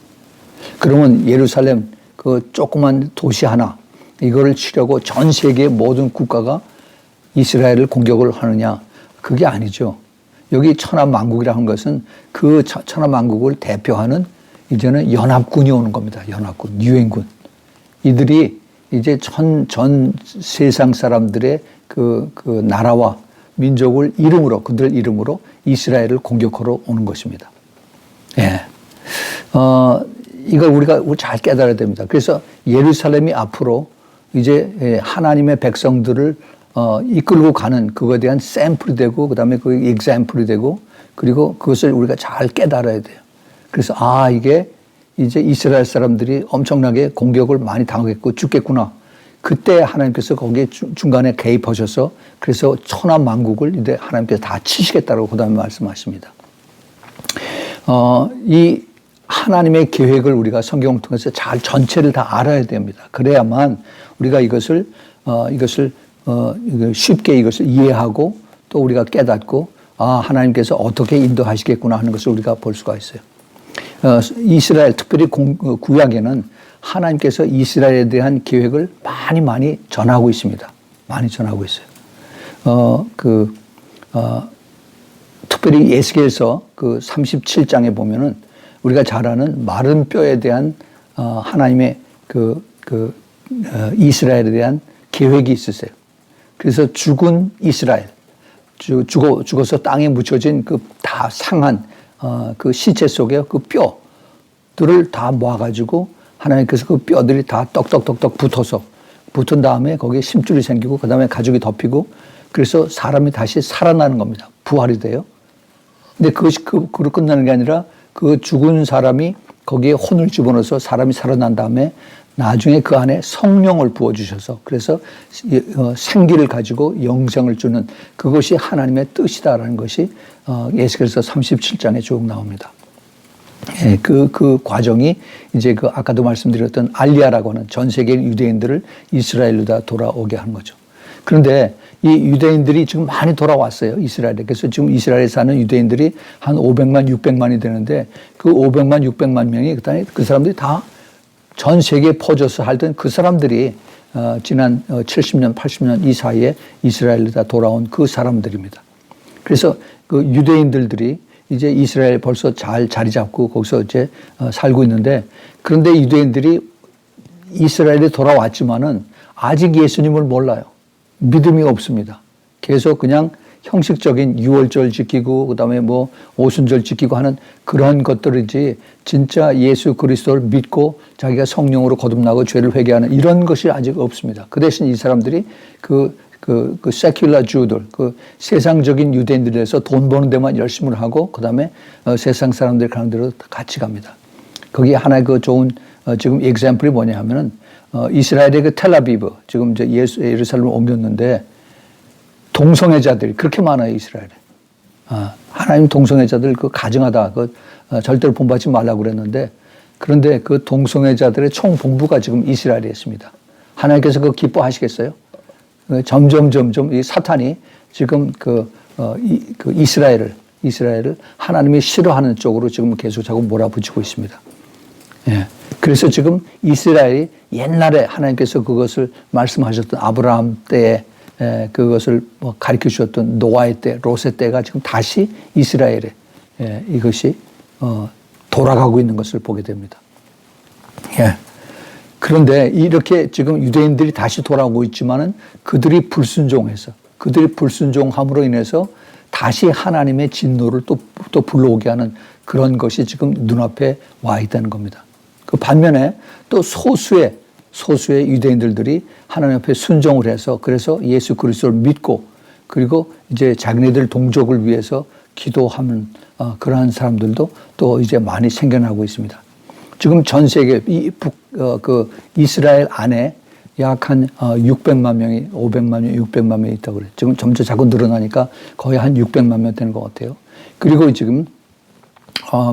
그러면 예루살렘 그 조그만 도시 하나, 이거를 치려고 전 세계의 모든 국가가 이스라엘을 공격을 하느냐? 그게 아니죠. 여기 천하만국이라는 것은 그 천하만국을 대표하는 이제는 연합군이 오는 겁니다. 연합군, 유엔군. 이들이 이제 전 세상 사람들의 그 나라와 민족을 이름으로, 그들 이름으로 이스라엘을 공격하러 오는 것입니다. 예. 이걸 우리가 잘 깨달아야 됩니다. 그래서 예루살렘이 앞으로 이제 하나님의 백성들을 이끌고 가는 그거에 대한 샘플이 되고, 그 다음에 그 example이 되고, 그리고 그것을 우리가 잘 깨달아야 돼요. 그래서, 이게 이제 이스라엘 사람들이 엄청나게 공격을 많이 당하겠고 죽겠구나. 그때 하나님께서 거기에 중간에 개입하셔서 그래서 천하만국을 이제 하나님께서 다 치시겠다고 그 다음에 말씀하십니다. 이 하나님의 계획을 우리가 성경을 통해서 잘 전체를 다 알아야 됩니다. 그래야만 우리가 이것을 쉽게 이것을 이해하고 또 우리가 깨닫고 하나님께서 어떻게 인도하시겠구나 하는 것을 우리가 볼 수가 있어요. 이스라엘 특별히 구약에는 하나님께서 이스라엘에 대한 계획을 많이 전하고 있습니다. 많이 전하고 있어요. 특별히 에스겔서 그 37장에 보면은 우리가 잘 아는 마른 뼈에 대한 하나님의 이스라엘에 대한 계획이 있으세요. 그래서 죽은 이스라엘, 죽어서 땅에 묻혀진 그 다 상한 그 시체 속에 그 뼈들을 다 모아가지고 하나님께서 그 뼈들이 다 떡떡떡떡 붙은 다음에 거기에 심줄이 생기고 그 다음에 가죽이 덮이고 그래서 사람이 다시 살아나는 겁니다. 부활이 돼요. 근데 그것이 그로 끝나는 게 아니라 그 죽은 사람이 거기에 혼을 집어넣어서 사람이 살아난 다음에 나중에 그 안에 성령을 부어주셔서 그래서 생기를 가지고 영생을 주는 그것이 하나님의 뜻이다라는 것이 에스겔서 37장에 쭉 나옵니다. 예, 그 과정이 이제 그 아까도 말씀드렸던 알리야라고 하는 전 세계 유대인들을 이스라엘로 다 돌아오게 하는 거죠. 그런데 이 유대인들이 지금 많이 돌아왔어요. 이스라엘에. 그래서 지금 이스라엘에 사는 유대인들이 한 500만, 600만이 되는데 그 500만, 600만 명이 그 사람들이 다 전 세계에 퍼져서 살던 그 사람들이 지난 70년, 80년 이 사이에 이스라엘로 다 돌아온 그 사람들입니다. 그래서 그 유대인들이 이제 이스라엘 벌써 잘 자리 잡고 거기서 이제 살고 있는데 그런데 유대인들이 이스라엘에 돌아왔지만은 아직 예수님을 몰라요. 믿음이 없습니다. 계속 그냥 형식적인 유월절 지키고 그다음에 뭐 오순절 지키고 하는 그런 것들이지 진짜 예수 그리스도를 믿고 자기가 성령으로 거듭나고 죄를 회개하는 이런 것이 아직 없습니다. 그 대신 이 사람들이 그 세큘라 주들, 그 세상적인 유대인들에서 돈 버는 데만 열심을 하고 그다음에 세상 사람들 가는 대로 같이 갑니다. 거기 하나의 그 좋은 지금 example이 뭐냐 하면은 이스라엘의 그 텔아비브 지금 이제 예루살렘을 옮겼는데 동성애자들이 그렇게 많아요, 이스라엘에. 하나님 동성애자들 그 가증하다, 절대로 본받지 말라고 그랬는데, 그런데 그 동성애자들의 총본부가 지금 이스라엘에 있습니다. 하나님께서 그거 기뻐하시겠어요? 점점 이 사탄이 지금 이스라엘을 하나님이 싫어하는 쪽으로 지금 계속 자꾸 몰아붙이고 있습니다. 예. 그래서 지금 이스라엘이 옛날에 하나님께서 그것을 말씀하셨던 아브라함 때에 그것을 가르쳐 주셨던 노아의 때, 롯의 때가 지금 다시 이스라엘에 이것이 돌아가고 있는 것을 보게 됩니다. 예. 그런데 이렇게 지금 유대인들이 다시 돌아오고 있지만은 그들이 불순종해서 그들이 불순종함으로 인해서 다시 하나님의 진노를 또 불러오게 하는 그런 것이 지금 눈앞에 와 있다는 겁니다. 그 반면에 또 소수의 유대인들이 하나님 앞에 순종을 해서 그래서 예수 그리스도를 믿고 그리고 이제 자기네들 동족을 위해서 기도하는 그러한 사람들도 또 이제 많이 생겨나고 있습니다. 지금 전 세계 그 이스라엘 안에 약 한 600만 명이 500만 명, 600만 명이 있다고 그래요. 지금 점차 자꾸 늘어나니까 거의 한 600만 명 되는 것 같아요. 그리고 지금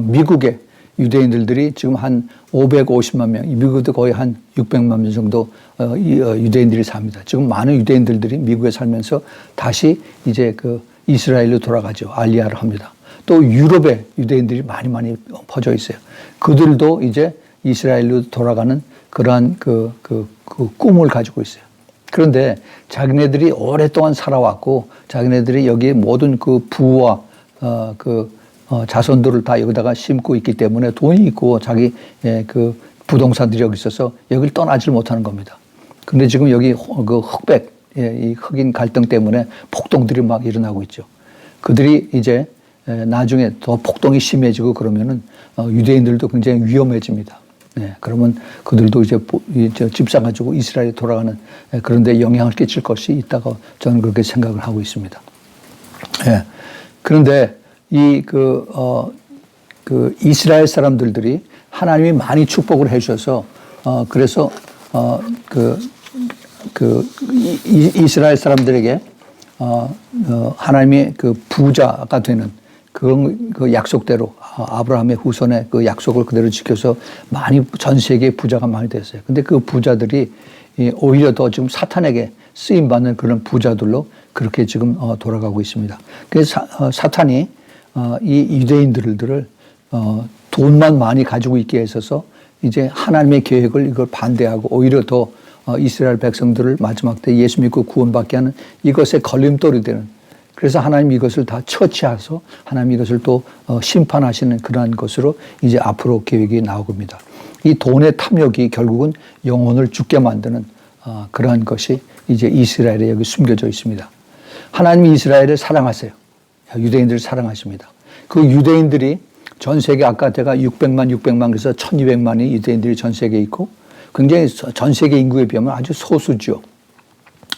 미국의 유대인들이 지금 한 550만 명, 미국도 거의 한 600만 명 정도 유대인들이 삽니다. 지금 많은 유대인들이 미국에 살면서 다시 이제 그 이스라엘로 돌아가죠. 알리야를 합니다. 또 유럽에 유대인들이 많이 퍼져 있어요. 그들도 이제 이스라엘로 돌아가는 그러한 그 꿈을 가지고 있어요. 그런데 자기네들이 오랫동안 살아왔고 자기네들이 여기에 모든 그 부와 자손들을 다 여기다가 심고 있기 때문에 돈이 있고 자기 그 부동산들이 여기 있어서 여기를 떠나질 못하는 겁니다. 근데 지금 여기 그 흑백, 이 흑인 갈등 때문에 폭동들이 막 일어나고 있죠. 그들이 이제 나중에 더 폭동이 심해지고 그러면은 유대인들도 굉장히 위험해집니다. 그러면 그들도 이제 집 사가지고 이스라엘에 돌아가는 그런데 영향을 끼칠 것이 있다고 저는 그렇게 생각을 하고 있습니다. 그런데 그 이스라엘 사람들이 하나님이 많이 축복을 해주셔서 그래서 이스라엘 사람들에게 하나님의 그 부자가 되는 그 약속대로 아브라함의 후손의 그 약속을 그대로 지켜서 많이 전 세계에 부자가 많이 됐어요. 근데 그 부자들이 오히려 더 지금 사탄에게 쓰임 받는 그런 부자들로 그렇게 지금 돌아가고 있습니다. 그래서 사탄이 이 유대인들을 돈만 많이 가지고 있게 해서서 이제 하나님의 계획을 이걸 반대하고 오히려 더 이스라엘 백성들을 마지막 때 예수 믿고 구원받게 하는 이것에 걸림돌이 되는 그래서 하나님 이것을 다 처치해서 하나님 이것을 또 심판하시는 그러한 것으로 이제 앞으로 계획이 나오겁니다. 이 돈의 탐욕이 결국은 영혼을 죽게 만드는 그러한 것이 이제 이스라엘에 여기 숨겨져 있습니다. 하나님이 이스라엘을 사랑하세요. 유대인들을 사랑하십니다. 그 유대인들이 전 세계 아까 제가 600만 그래서 1200만이 유대인들이 전 세계에 있고 굉장히 전 세계 인구에 비하면 아주 소수죠.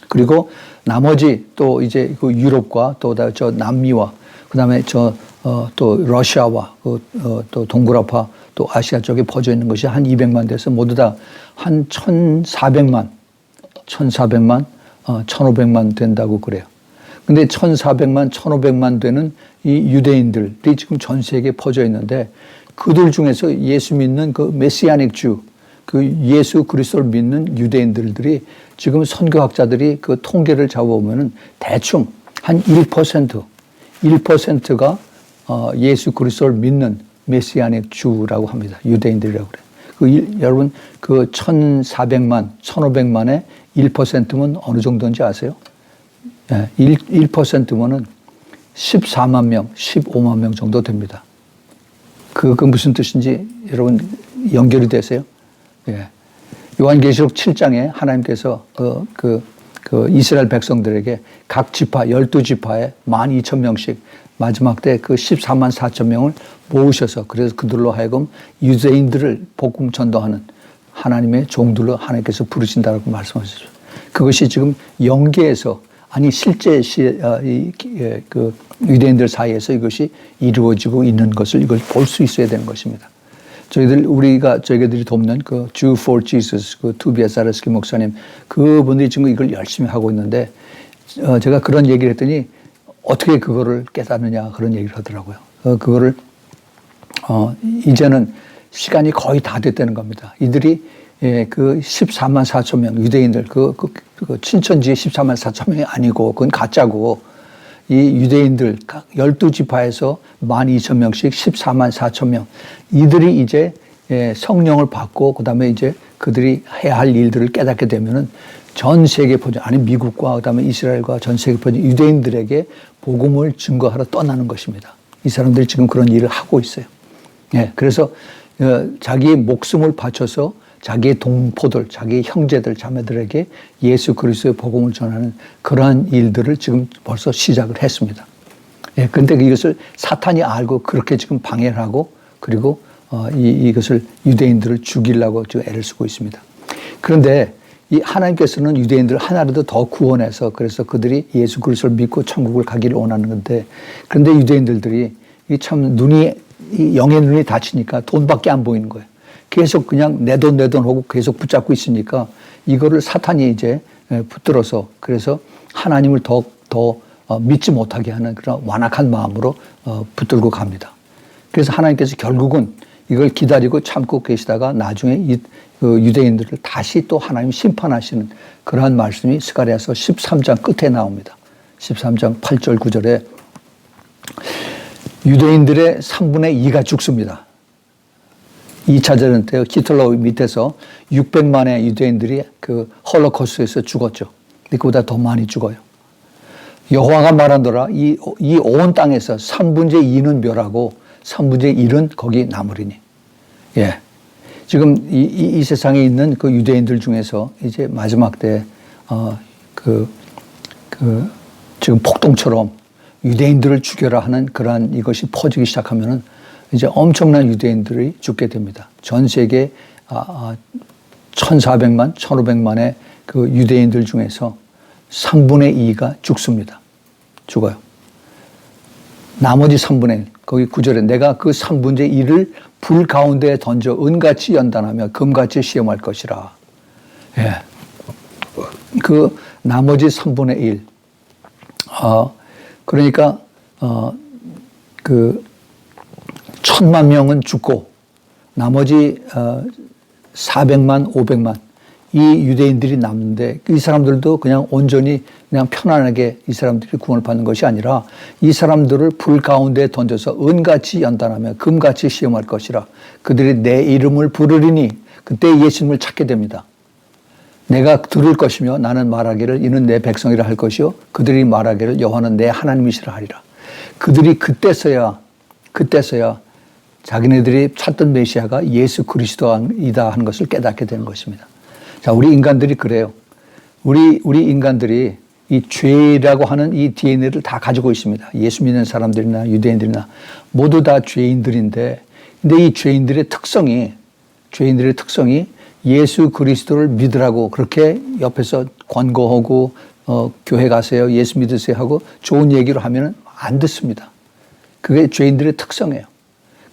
그리고 나머지 또 이제 그 유럽과 또 저 남미와 그다음에 또 러시아와 또 동구라파 또 아시아 쪽에 퍼져 있는 것이 한 200만 돼서 모두 다 한 1400만, 1500만 된다고 그래요. 근데 1400만, 1500만 되는 이 유대인들이 지금 전 세계에 퍼져 있는데 그들 중에서 예수 믿는 그 메시아닉 주, 그 예수 그리스도를 믿는 유대인들이 지금 선교학자들이 그 통계를 잡아보면은 대충 한 1%가 예수 그리스도를 믿는 메시아닉 주라고 합니다. 유대인들이라고 그래요. 여러분 그 1400만, 1500만의 1%면 어느 정도인지 아세요? 1%면은 14만 명, 15만 명 정도 됩니다. 그 무슨 뜻인지 여러분 연결이 되세요? 요한계시록 7장에 하나님께서 그 이스라엘 백성들에게 각 지파 12지파에 12,000명씩 마지막 때 그 14만 4천 명을 모으셔서 그래서 그들로 하여금 유대인들을 복음 전도하는 하나님의 종들로 하나님께서 부르신다고 말씀하셨죠. 그것이 지금 영계에서 아니 실제 그 유대인들 사이에서 이것이 이루어지고 있는 것을 이걸 볼 수 있어야 되는 것입니다. 저희들이 돕는 그 Jew for Jesus, 그 투비아 사르스키 목사님, 그분들이 지금 이걸 열심히 하고 있는데, 제가 그런 얘기를 했더니, 어떻게 그거를 깨닫느냐, 그런 얘기를 하더라고요. 그거를, 이제는 시간이 거의 다 됐다는 겁니다. 이들이, 그 14만 4천 명, 유대인들, 그 친천지의 14만 4천 명이 아니고, 그건 가짜고, 이 유대인들 각 12지파에서 12,000명씩 14만 4천 명 이들이 이제 성령을 받고 그다음에 이제 그들이 해야 할 일들을 깨닫게 되면은 전 세계 퍼져 아니 미국과 그다음에 이스라엘과 전 세계 퍼져 유대인들에게 복음을 증거하러 떠나는 것입니다. 이 사람들이 지금 그런 일을 하고 있어요. 그래서 자기의 목숨을 바쳐서 자기의 동포들, 자기의 형제들, 자매들에게 예수 그리스도의 복음을 전하는 그러한 일들을 지금 벌써 시작을 했습니다. 예, 근데 이것을 사탄이 알고 그렇게 지금 방해를 하고 그리고 이것을 유대인들을 죽이려고 지금 애를 쓰고 있습니다. 그런데 이 하나님께서는 유대인들을 하나라도 더 구원해서 그래서 그들이 예수 그리스도를 믿고 천국을 가기를 원하는 건데 그런데 유대인들이 참 눈이 영의 눈이 닫히니까 돈밖에 안 보이는 거예요. 계속 그냥 내 돈 하고 계속 붙잡고 있으니까 이거를 사탄이 이제 붙들어서 그래서 하나님을 더 믿지 못하게 하는 그런 완악한 마음으로 붙들고 갑니다. 그래서 하나님께서 결국은 이걸 기다리고 참고 계시다가 나중에 유대인들을 다시 또 하나님 심판하시는 그러한 말씀이 스가랴서 13장 끝에 나옵니다. 13장 8절 9절에 유대인들의 3분의 2가 죽습니다. 2차 대전 때 히틀러 밑에서 600만의 유대인들이 그 홀로코스트에서 죽었죠. 근데 그보다 더 많이 죽어요. 여호와가 말하노라 이 온 땅에서 3분의 2는 멸하고 3분의 1은 거기 남으리니. 예. 지금 이 세상에 있는 그 유대인들 중에서 이제 마지막 때, 지금 폭동처럼 유대인들을 죽여라 하는 그러한 이것이 퍼지기 시작하면은 이제 엄청난 유대인들이 죽게 됩니다. 전 세계 1,400만, 1,500만의 그 유대인들 중에서 3분의 2가 죽습니다. 죽어요. 나머지 3분의 1, 거기 9절에 내가 그 3분의 1을 불 가운데에 던져 은같이 연단하며 금같이 시험할 것이라. 예. 그 나머지 3분의 1. 그러니까, 1,000만 명은 죽고, 나머지, 400만, 500만, 이 유대인들이 남는데, 이 사람들도 그냥 온전히 그냥 편안하게 이 사람들이 구원을 받는 것이 아니라, 이 사람들을 불 가운데에 던져서 은같이 연단하며 금같이 시험할 것이라. 그들이 내 이름을 부르리니, 그때 예수님을 찾게 됩니다. 내가 들을 것이며 나는 말하기를 이는 내 백성이라 할 것이요 그들이 말하기를 여호와는 내 하나님이시라 하리라. 그들이 그때서야 자기네들이 찾던 메시아가 예수 그리스도이다 하는 것을 깨닫게 되는 것입니다. 자, 우리 인간들이 그래요. 우리 인간들이 이 죄라고 하는 이 DNA를 다 가지고 있습니다. 예수 믿는 사람들이나 유대인들이나 모두 다 죄인들인데, 근데 이 죄인들의 특성이 예수 그리스도를 믿으라고 그렇게 옆에서 권고하고 교회 가세요, 예수 믿으세요 하고 좋은 얘기를 하면 안 듣습니다. 그게 죄인들의 특성이에요.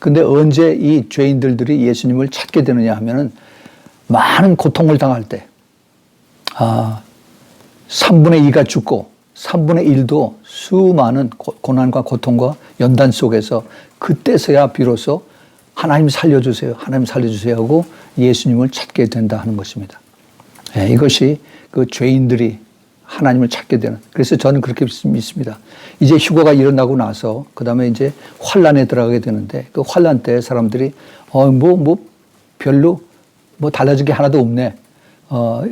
근데 언제 이 죄인들이 예수님을 찾게 되느냐 하면은 많은 고통을 당할 때, 3분의 2가 죽고 3분의 1도 수많은 고난과 고통과 연단 속에서 그때서야 비로소 하나님 살려주세요 하고 예수님을 찾게 된다 하는 것입니다. 네, 이것이 그 죄인들이 하나님을 찾게 되는. 그래서 저는 그렇게 믿습니다. 이제 휴거가 일어나고 나서 그 다음에 이제 환란에 들어가게 되는데 그 환란 때 사람들이 별로 달라진 게 하나도 없네.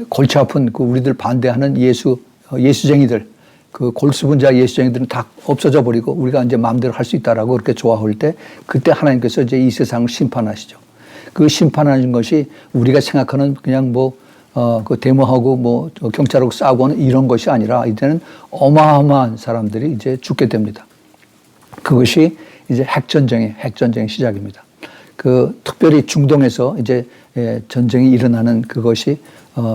골치 아픈 그 우리들 반대하는 예수쟁이들, 그 골수분자 예수쟁이들은 다 없어져 버리고 우리가 이제 마음대로 할 수 있다라고 그렇게 좋아할 때 그때 하나님께서 이제 이 세상을 심판하시죠. 그 심판하는 것이 우리가 생각하는 그냥 그 데모하고 경찰하고 싸우고 하는 이런 것이 아니라 이제는 어마어마한 사람들이 이제 죽게 됩니다. 그것이 이제 핵전쟁의 시작입니다. 그 특별히 중동에서 이제 전쟁이 일어나는 그것이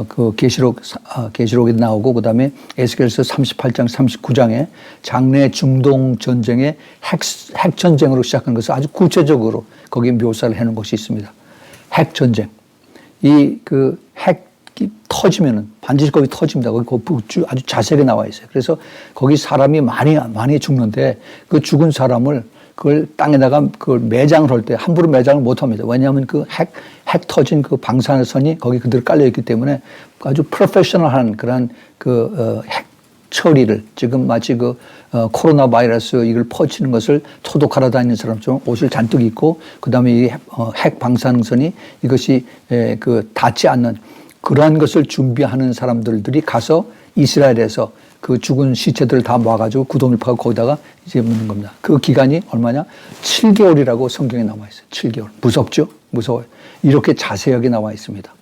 그 계시록에 나오고 그다음에 에스겔서 38장 39장에 장래 중동 전쟁의 핵전쟁으로 시작한 것을 아주 구체적으로 거기에 묘사를 해놓은 것이 있습니다. 핵전쟁. 그 핵이 터지면은 반드시 거기 터집니다. 거기 아주 자세하게 나와 있어요. 그래서 거기 사람이 많이 죽는데 그 죽은 사람을 그걸 땅에다가 그걸 매장을 할 때 함부로 매장을 못 합니다. 왜냐하면 그 핵 터진 그 방사선이 거기 그대로 깔려 있기 때문에 아주 프로페셔널한 그런 핵 처리를 지금 마치 코로나 바이러스 이걸 퍼치는 것을 소독하러 다니는 사람처럼 옷을 잔뜩 입고 그 다음에 이 핵 방사선이 이것이 닿지 않는 그러한 것을 준비하는 사람들이 가서 이스라엘에서 그 죽은 시체들을 다 모아가지고 구덩이를 파고 거기다가 이제 묻는 겁니다. 그 기간이 얼마냐? 7개월이라고 성경에 나와 있어요. 7개월. 무섭죠? 무서워요. 이렇게 자세하게 나와 있습니다.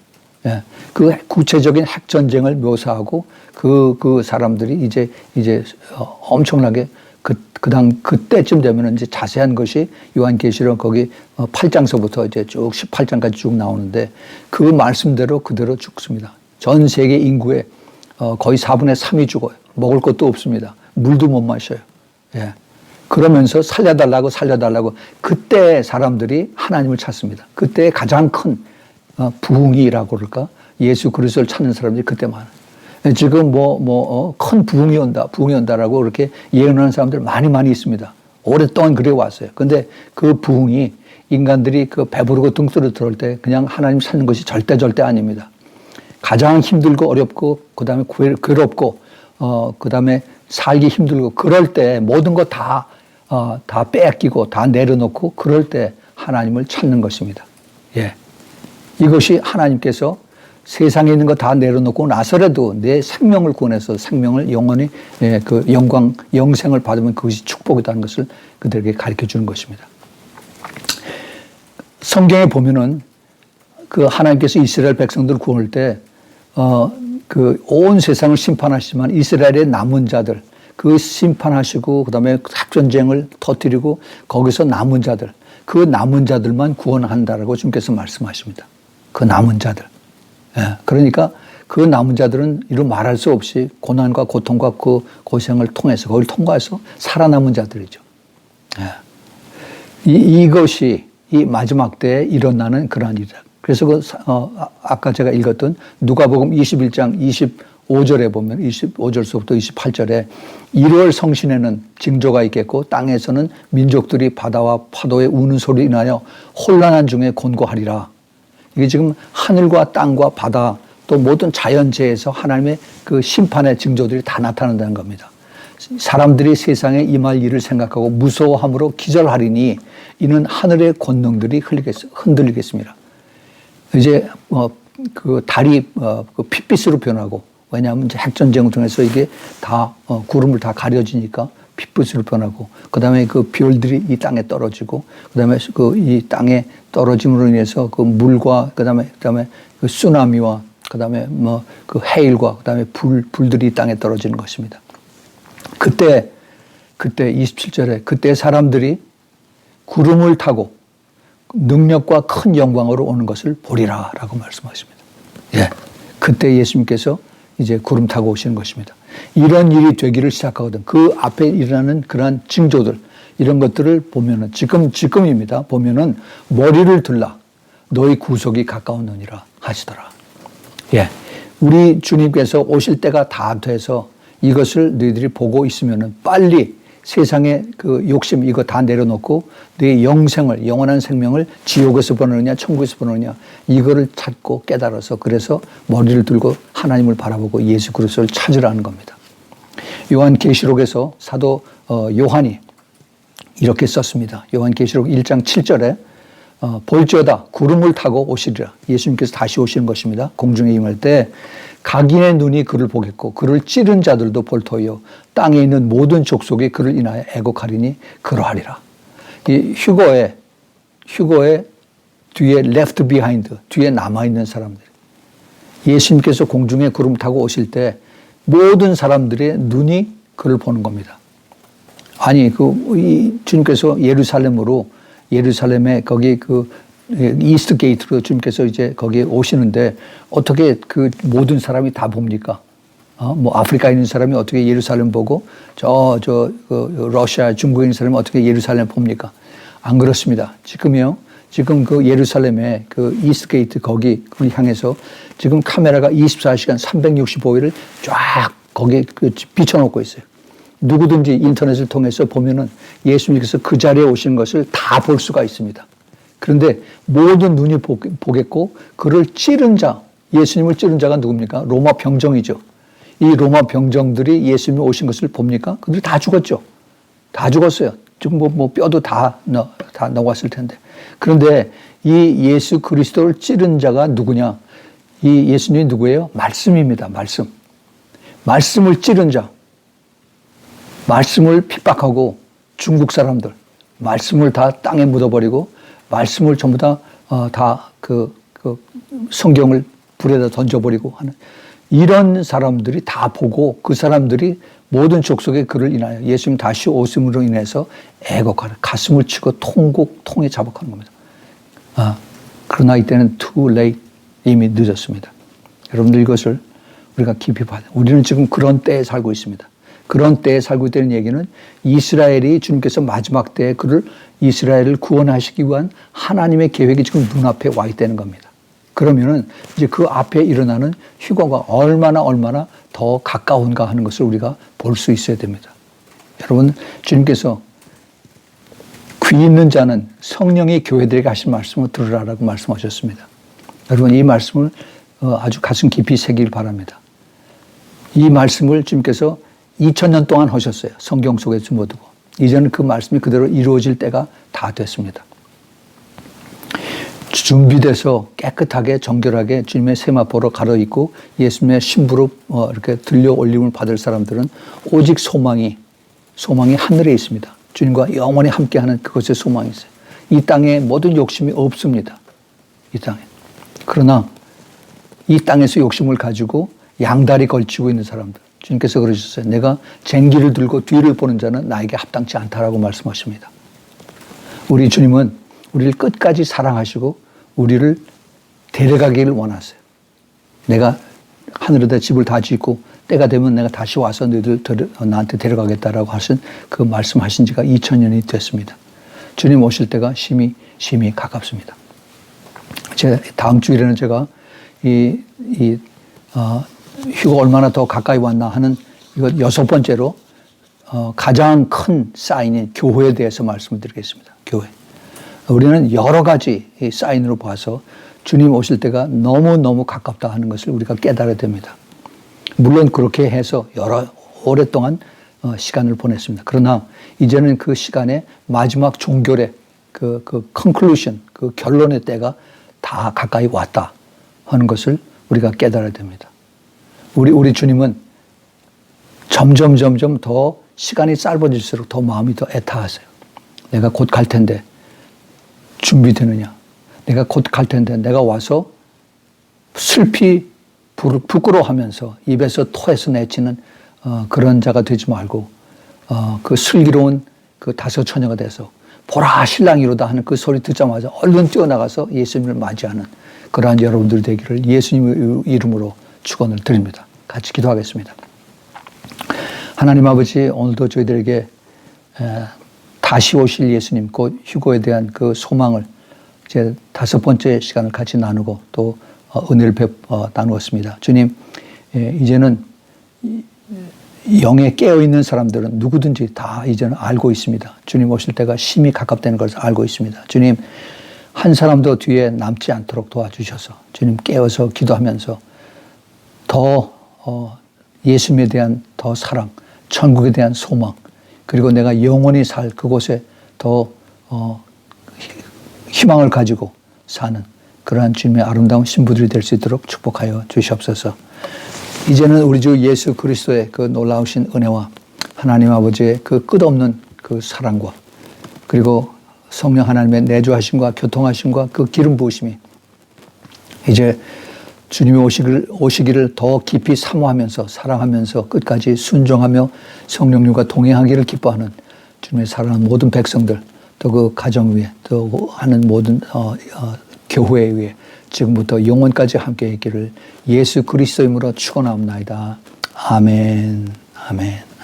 예. 그 구체적인 핵 전쟁을 묘사하고 그 사람들이 이제 엄청나게 그때쯤 되면 이제 자세한 것이 요한계시록 거기 8장서부터 이제 쭉 18장까지 쭉 나오는데 그 말씀대로 그대로 죽습니다. 전 세계 인구의 거의 4분의 3이 죽어요. 먹을 것도 없습니다. 물도 못 마셔요. 예. 그러면서 살려달라고 그때 사람들이 하나님을 찾습니다. 그때 가장 큰 부흥이라고 그럴까? 예수 그리스도를 찾는 사람들이 그때 많아요. 지금 큰 부흥이 온다라고 그렇게 예언하는 사람들 많이 있습니다. 오랫동안 그래 왔어요. 근데 그 부흥이 인간들이 그 배부르고 등수를 들어올 때 그냥 하나님 찾는 것이 절대 아닙니다. 가장 힘들고 어렵고, 그 다음에 괴롭고, 그 다음에 살기 힘들고, 그럴 때 모든 거 다 뺏기고, 다 내려놓고, 그럴 때 하나님을 찾는 것입니다. 예. 이것이 하나님께서 세상에 있는 거 다 내려놓고 나서라도 내 생명을 구원해서 생명을 영원히 그 영생을 받으면 그것이 축복이라는 것을 그들에게 가르쳐 주는 것입니다. 성경에 보면은 그 하나님께서 이스라엘 백성들을 구원할 때 그 온 세상을 심판하시지만 이스라엘의 남은 자들 그 심판하시고 그다음에 핵전쟁을 터뜨리고 거기서 남은 자들 그 남은 자들만 구원한다라고 주님께서 말씀하십니다. 그 남은 자들. 예, 그러니까 그 남은 자들은 이루 말할 수 없이 고난과 고통과 그 고생을 통해서 그걸 통과해서 살아남은 자들이죠. 예. 이것이 이 마지막 때에 일어나는 그러한 일이다. 그래서 아까 제가 읽었던 누가복음 21장 25절에 보면 25절서부터 28절에 1월 성신에는 징조가 있겠고 땅에서는 민족들이 바다와 파도의 우는 소리로 인하여 혼란한 중에 곤고하리라. 이게 지금 하늘과 땅과 바다 또 모든 자연재해에서 하나님의 그 심판의 징조들이 다 나타난다는 겁니다. 사람들이 세상에 임할 일을 생각하고 무서워함으로 기절하리니 이는 하늘의 권능들이 흔들리겠습니다. 이제 그 달이 그 핏빛으로 변하고 왜냐하면 이제 핵전쟁을 통해서 이게 다 구름을 다 가려지니까 핏빛으로 변하고 그다음에 그 별들이 이 땅에 떨어지고 그다음에 그 이 땅에 떨어짐으로 인해서 그 물과 그다음에 그 쓰나미와 그다음에 그 해일과 그다음에 불들이 이 땅에 떨어지는 것입니다. 그때 27절에 그때 사람들이 구름을 타고 능력과 큰 영광으로 오는 것을 보리라라고 말씀하십니다. 예. 그때 예수님께서 이제 구름 타고 오시는 것입니다. 이런 일이 되기를 시작하거든. 그 앞에 일어나는 그러한 징조들, 이런 것들을 보면은, 지금입니다. 보면은, 머리를 들라. 너희 구속이 가까웠느니라 하시더라. 예. 우리 주님께서 오실 때가 다 돼서 이것을 너희들이 보고 있으면은 빨리 세상의 그 욕심 이거 다 내려놓고 너의 영원한 생명을 지옥에서 보느냐 천국에서 보느냐 이거를 찾고 깨달아서 그래서 머리를 들고 하나님을 바라보고 예수 그리스도를 찾으라는 겁니다. 요한계시록에서 사도 요한이 이렇게 썼습니다. 요한계시록 1장 7절에 볼지어다 구름을 타고 오시리라. 예수님께서 다시 오시는 것입니다. 공중에 임할 때 각인의 눈이 그를 보겠고 그를 찌른 자들도 볼 터이요 땅에 있는 모든 족속이 그를 인하여 애곡하리니 그러하리라. 이 휴거의 뒤에 left behind, 뒤에 남아있는 사람들. 예수님께서 공중에 구름 타고 오실 때 모든 사람들의 눈이 그를 보는 겁니다. 아니, 주님께서 예루살렘에 거기 이스트 게이트로 주님께서 이제 거기에 오시는데 어떻게 그 모든 사람이 다 봅니까? 아프리카에 있는 사람이 어떻게 예루살렘 보고 러시아, 중국에 있는 사람이 어떻게 예루살렘 봅니까? 안 그렇습니다. 지금 그 예루살렘의 그 이스트 게이트 거기 향해서 지금 카메라가 24시간 365일을 쫙 거기에 비춰놓고 있어요. 누구든지 인터넷을 통해서 보면은 예수님께서 그 자리에 오시는 것을 다 볼 수가 있습니다. 그런데 모든 눈이 보겠고 그를 찌른 자, 예수님을 찌른 자가 누굽니까? 로마 병정이죠. 이 로마 병정들이 예수님이 오신 것을 봅니까? 그들이 다 죽었죠. 다 죽었어요. 지금 뼈도 다 녹았을 텐데. 그런데 이 예수 그리스도를 찌른 자가 누구냐? 이 예수님이 누구예요? 말씀입니다. 말씀을 찌른 자. 말씀을 핍박하고 중국 사람들. 말씀을 다 땅에 묻어버리고 말씀을 전부 다 성경을 불에다 던져버리고 하는 이런 사람들이 다 보고 그 사람들이 모든 족속의 그를 인하여 예수님 다시 오심으로 인해서 애곡하는 가슴을 치고 통에 자복하는 겁니다. 그러나 이때는 too late, 이미 늦었습니다. 여러분들 이것을 우리가 깊이 봐야 돼요. 우리는 지금 그런 때에 살고 있습니다. 그런 때에 살고 있다는 얘기는 이스라엘이 주님께서 마지막 때에 그를 이스라엘을 구원하시기 위한 하나님의 계획이 지금 눈앞에 와 있다는 겁니다. 그러면은 이제 그 앞에 일어나는 휴거가 얼마나 더 가까운가 하는 것을 우리가 볼 수 있어야 됩니다. 여러분, 주님께서 귀 있는 자는 성령이 교회들에게 하신 말씀을 들으라라고 말씀하셨습니다. 여러분, 이 말씀을 아주 가슴 깊이 새기길 바랍니다. 이 말씀을 주님께서 2000년 동안 하셨어요. 성경 속에 숨어두고. 이제는 그 말씀이 그대로 이루어질 때가 다 됐습니다. 준비돼서 깨끗하게 정결하게 주님의 세마포로 갈아입고 예수님의 신부로 이렇게 들려 올림을 받을 사람들은 오직 소망이 하늘에 있습니다. 주님과 영원히 함께하는 그것의 소망이 있어요. 이 땅에 모든 욕심이 없습니다. 이 땅에. 그러나 이 땅에서 욕심을 가지고 양다리 걸치고 있는 사람들. 주님께서 그러셨어요. 내가 쟁기를 들고 뒤를 보는 자는 나에게 합당치 않다라고 말씀하십니다. 우리 주님은 우리를 끝까지 사랑하시고 우리를 데려가기를 원하세요. 내가 하늘에다 집을 다 짓고 때가 되면 내가 다시 와서 너희들 나한테 데려가겠다라고 하신 그 말씀하신 지가 2000년이 됐습니다. 주님 오실 때가 심히 가깝습니다. 다음 주일에는 제가 휴가 얼마나 더 가까이 왔나 하는 이거 6번째로 가장 큰 사인인 교회에 대해서 말씀을 드리겠습니다. 교회. 우리는 여러 가지 사인으로 봐서 주님 오실 때가 너무너무 가깝다 하는 것을 우리가 깨달아야 됩니다. 물론 그렇게 해서 오랫동안 시간을 보냈습니다. 그러나 이제는 그 시간의 마지막 종결의 그 conclusion, 그 결론의 때가 다 가까이 왔다 하는 것을 우리가 깨달아야 됩니다. 우리 주님은 점점 더 시간이 짧아질수록 더 마음이 더 애타하세요. 내가 곧 갈 텐데 준비되느냐? 내가 곧 갈 텐데 내가 와서 슬피 부끄러워하면서 입에서 토해서 내치는 그런 자가 되지 말고 그 슬기로운 그 다섯 처녀가 돼서 보라 신랑이로다 하는 그 소리 듣자마자 얼른 뛰어나가서 예수님을 맞이하는 그러한 여러분들이 되기를 예수님의 이름으로 축원을 드립니다. 같이 기도하겠습니다. 하나님 아버지, 오늘도 저희들에게 다시 오실 예수님 곧 휴거에 대한 그 소망을 이제 5번째 시간을 같이 나누고 또 은혜를 나누었습니다. 주님, 이제는 영에 깨어있는 사람들은 누구든지 다 이제는 알고 있습니다. 주님 오실 때가 심히 가깝다는 것을 알고 있습니다. 주님, 한 사람도 뒤에 남지 않도록 도와주셔서 주님 깨어서 기도하면서 더 예수님에 대한 더 사랑, 천국에 대한 소망, 그리고 내가 영원히 살 그곳에 더 희망을 가지고 사는 그러한 주님의 아름다운 신부들이 될 수 있도록 축복하여 주시옵소서. 이제는 우리 주 예수 그리스도의 그 놀라우신 은혜와 하나님 아버지의 그 끝없는 그 사랑과 그리고 성령 하나님의 내주하심과 교통하심과 그 기름 부으심이 이제 주님이 오시기를 더 깊이 사모하면서 사랑하면서 끝까지 순종하며 성령님과 동행하기를 기뻐하는 주님의 사랑하는 모든 백성들 또 그 가정 위에 또 하는 모든 교회 위에 지금부터 영원까지 함께 있기를 예수 그리스도의 이름으로 축원하옵나이다. 아멘. 아멘.